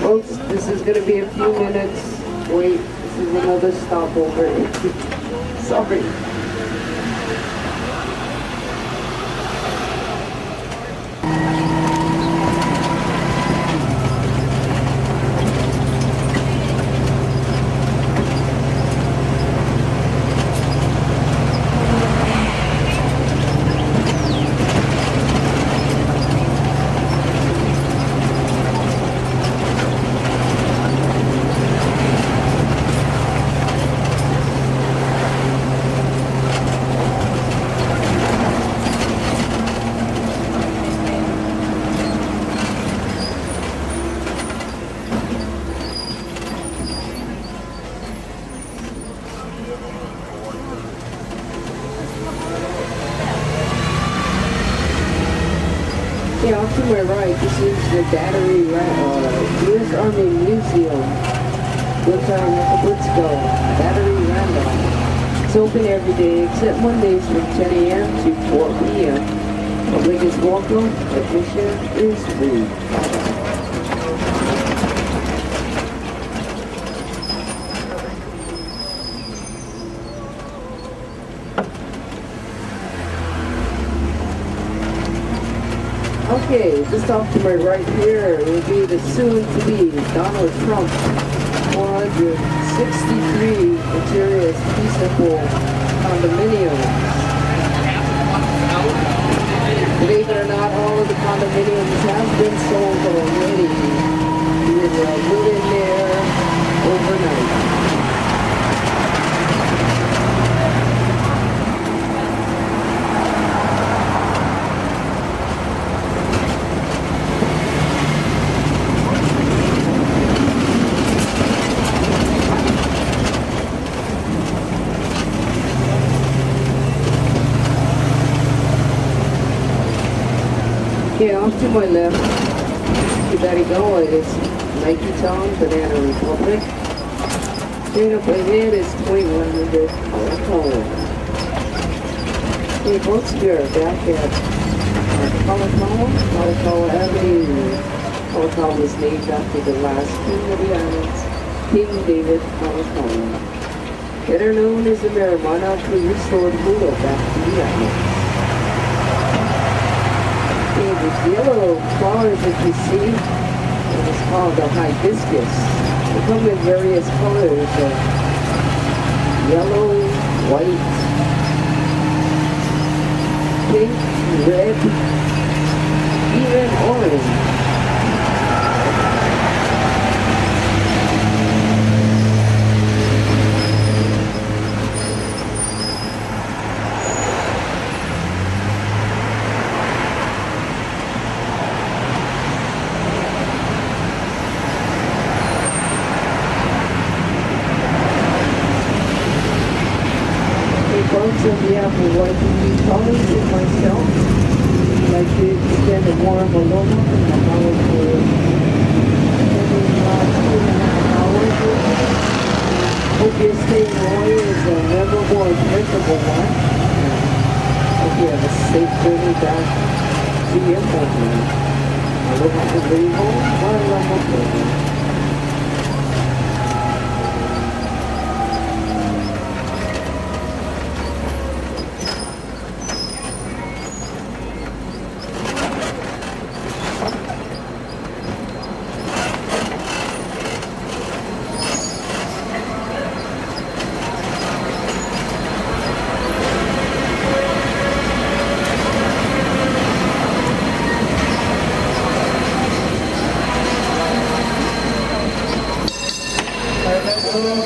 Speaker 2: Folks, this is going to be a few minutes. Wait, this is another stopover. Sorry. Yeah, off to my right, this is the Battery U.S. Army Museum. Let's go. Battery Randolph. It's open every day except Mondays from 10 a.m. to 4 p.m. Public is welcome. Admission is free. Okay, just off to my right here will be the soon-to-be Donald Trump 463 luxurious peaceable condominiums. Believe it or not, all of the condominiums have been sold already. You will move in there overnight. Okay, off to my left, you gotta go, it's Nike Town, Banana Republic. Straight up ahead is 2100 Kalakaua. Okay, folks, we are back at Kalakaua Avenue. Kalakaua was named after the last king of the islands, King David Kalakaua. Better known as the Marimana, who restored hula back to the island. These yellow flowers that you see, it is called the hibiscus. They come in various colors of yellow, white, pink, red, even orange. On behalf of YPP colleagues and myself, I'd like to extend a warm aloha and mahalo for spending the last 2.5 hours. Hope your stay in Hawaii is a memorable and memorable one. Hope you have a safe journey back to your homeland. Aloha kariho, wa'alaha kariho.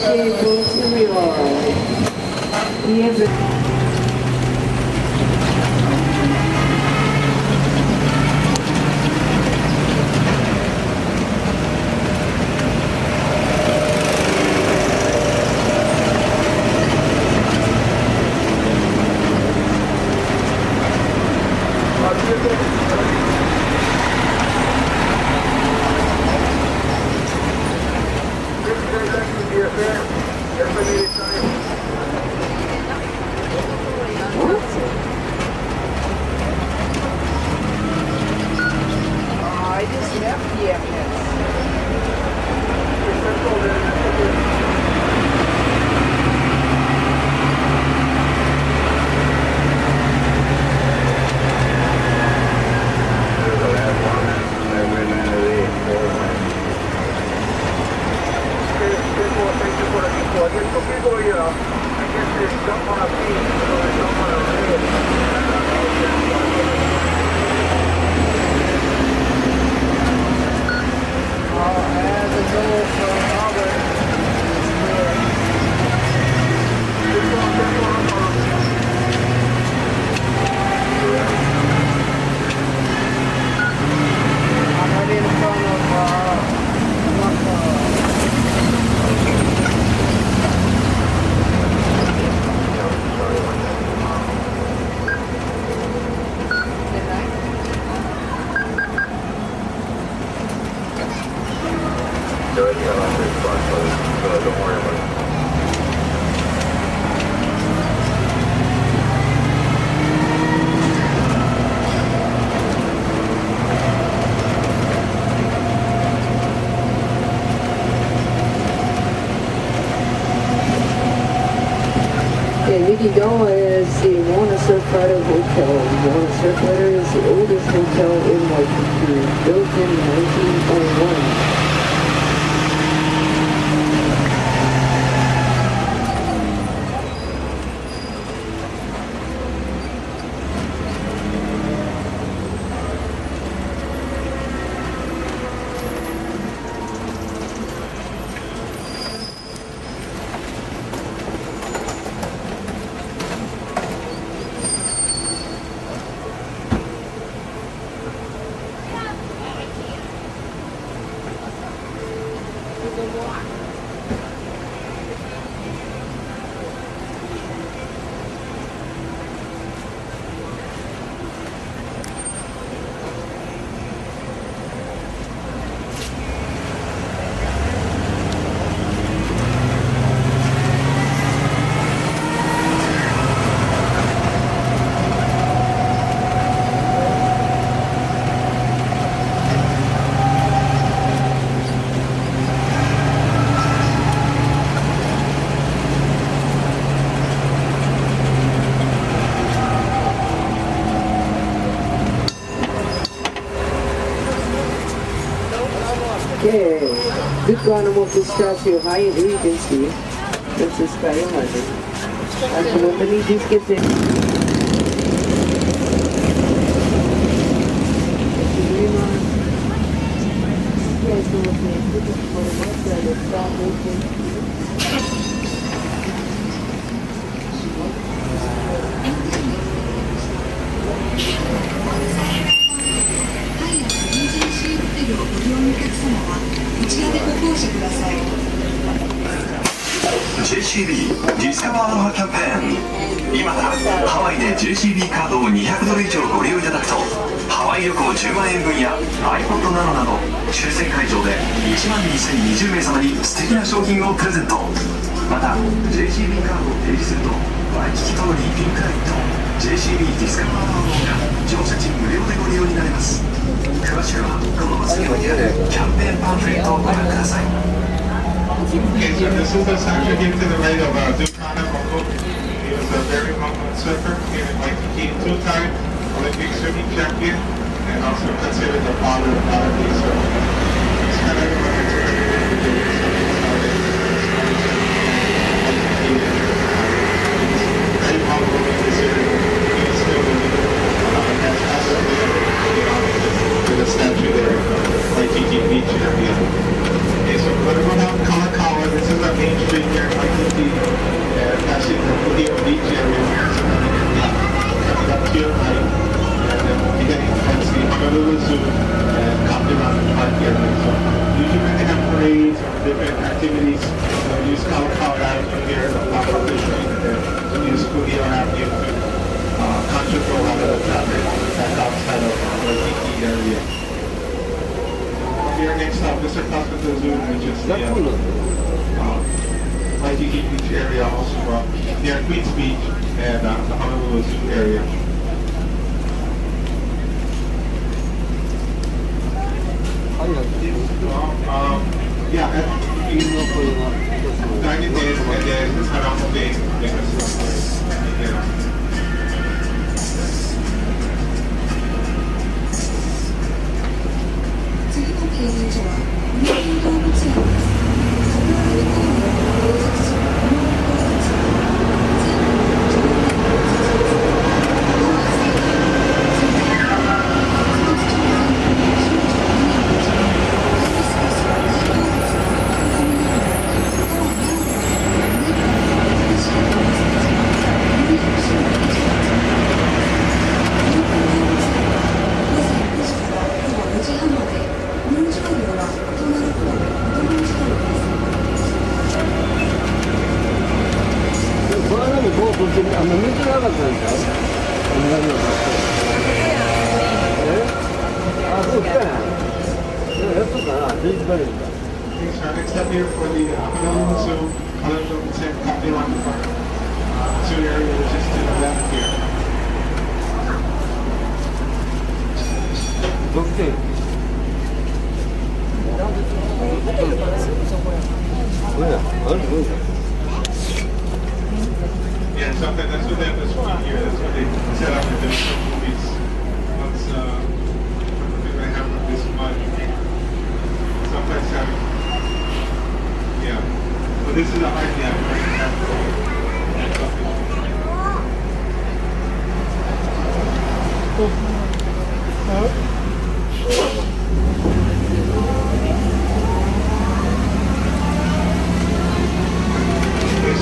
Speaker 2: Okay, folks, here we are. We have the Niige is the Moana Surfrider Hotel. Moana Surfrider is the oldest hotel in Waikiki, built in 1901. Okay, good animal pistachio high in Regency. Princess tayo natin. At sunod ni biscuit din.
Speaker 6: JCB ディスカバーアロハキャンペーン。今ならハワイで JCB カードを200ドル以上ご利用いただくとハワイ旅行10万円分や iPod などなど抽選会場で12020名様に素敵な商品をプレゼント。また JCB カードを提示するとワイキキトロリーピンクラインと JCB ディスカバーアロハが乗車賃無料でご利用になれます。詳しくはこの次にあるキャンペーンパンフレットをご覧ください。
Speaker 7: Okay, so this is the section here to the right of Ducana Mongo. He was a very well-known surfer here in Waikiki, two-time Olympic swimming champion, and also considered the father of modern day surfing. He's kind of running to the very well-known in this area. He's still living as with a statue there, Waikiki Beach area. Okay, so we're going to go down Kalakaua. This is our main street here in Waikiki, passing the Pudeo Beach area here. So coming up to your right, and then we're getting towards the Honolulu Zoo and Kapilon Park area. So usually when they have parades or different activities, they'll use Kalakaua Avenue here, the top of the street, and then they'll use Pudeo Avenue to control out of the traffic that's outside of Waikiki area. Here next up, this is across the zoo, which is the Waikiki Beach area, also near Queens Beach and the Honolulu Zoo area. Yeah, dining days and then Hanamo days. Yeah.
Speaker 8: 次の停留所は日本動物園です。
Speaker 7: next up here for the Haronaの潮吹き穴zoo area, which is to the left here.
Speaker 5: いや、that's what that was from here. That's what they set up for the movies. Once we're gonna have this mud. Sometimes having, yeah. But this is a hard yeah.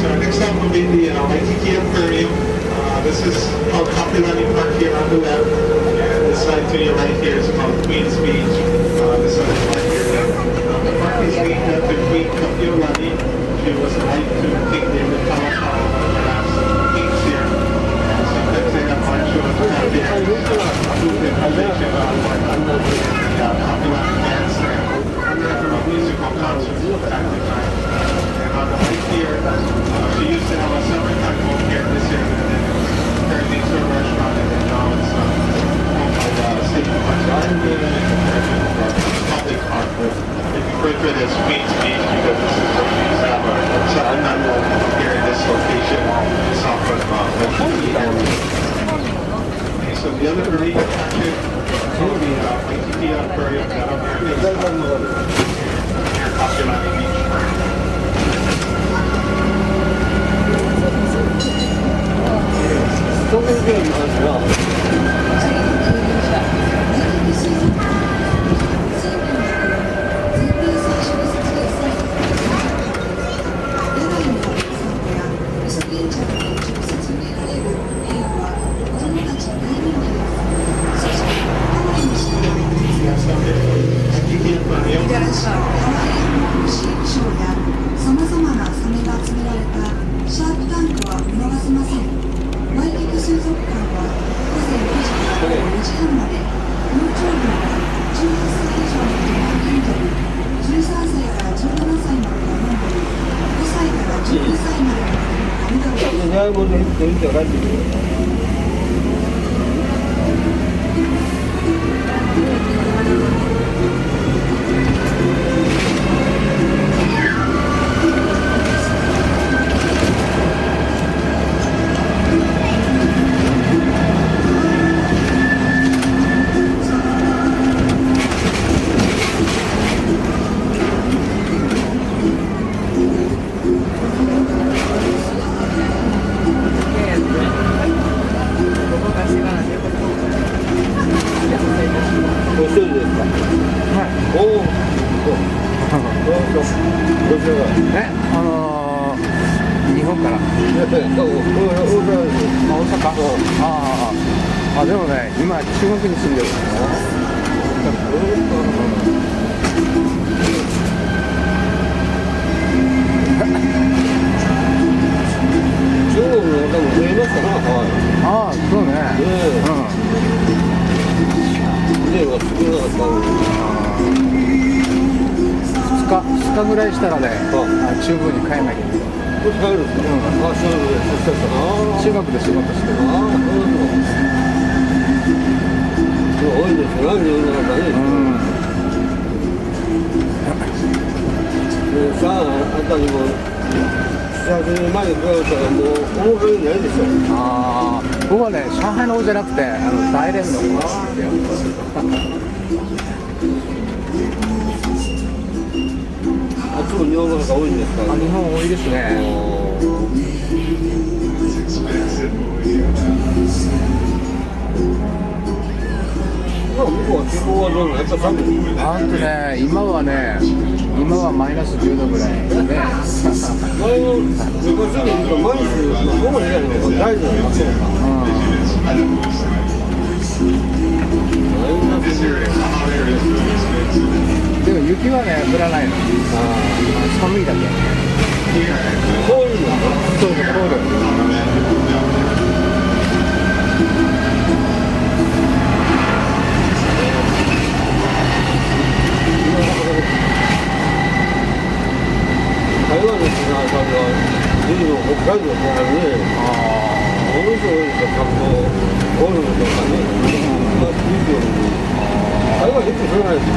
Speaker 5: So next stop will be the Waikiki Aquarium. This is called Kapilani Park here on the left, and this side to your right here is called Queen's Beach. This side is right here. The park is named after Queen Kapilani. She was wife to King David Kalakaua, perhaps kings here. Sometimes they have art shows with Kapilani dance and musical concerts from time to time. And on the right here, she used to have a summertime home here in this area, and then it was turned into a restaurant, and then now it's owned by the state park. So I'm really compared to the public park, but they refer to it as Queen's Beach because this is where we used to have a summertime home here in this location, south of Waikiki area. Okay, so the other marine attraction will be Waikiki Aquarium down here. Near Kapilani Beach.
Speaker 8: 次に停留車ワイキキ水族館水分学全米最初の撮影サイト野外の散歩やイソギンチャクに直接見られる映画は子どもたちに大人気です。そしてハワイの自然を活用してハワイアンの飼育ショーやさまざまなサメが集められたシャークタンクは見逃せません。ワイキキ水族館は午前9時から午後4時半まで入場料は18歳以上の一般見客13歳から17歳までのノンビリ5歳から12歳までの紙ダイヤモンドヘッドなどを巡る
Speaker 9: 日本から大阪あでもね今中国に住んでる
Speaker 10: 中国の方も増えましたなハワイ
Speaker 9: そうね
Speaker 10: 例が少なかったの
Speaker 9: 2日ぐらいしたらね中国に帰らなきゃいけない
Speaker 10: 帰るんですか
Speaker 9: 中国で仕事してる
Speaker 10: 多いですよね日本の中に上海あたりも7、8年前に比べたらもう面白いないでしょ
Speaker 9: 僕はね上海の方じゃなくて大連の方なんですよ
Speaker 10: あっちも日本の方多いんですか
Speaker 9: 日本多いですね
Speaker 10: 向こうは気候はどうなのやっぱ寒い
Speaker 9: 今はマイナス10度ぐらいでね
Speaker 10: 前の昔に言うと毎日ここにいないのが大事なんですよ
Speaker 9: でも雪はね降らないの寒いだけ
Speaker 10: こういうの
Speaker 9: そう凍る
Speaker 10: おるのとかね、まあ、見てる。あれは別にそれはないですよ。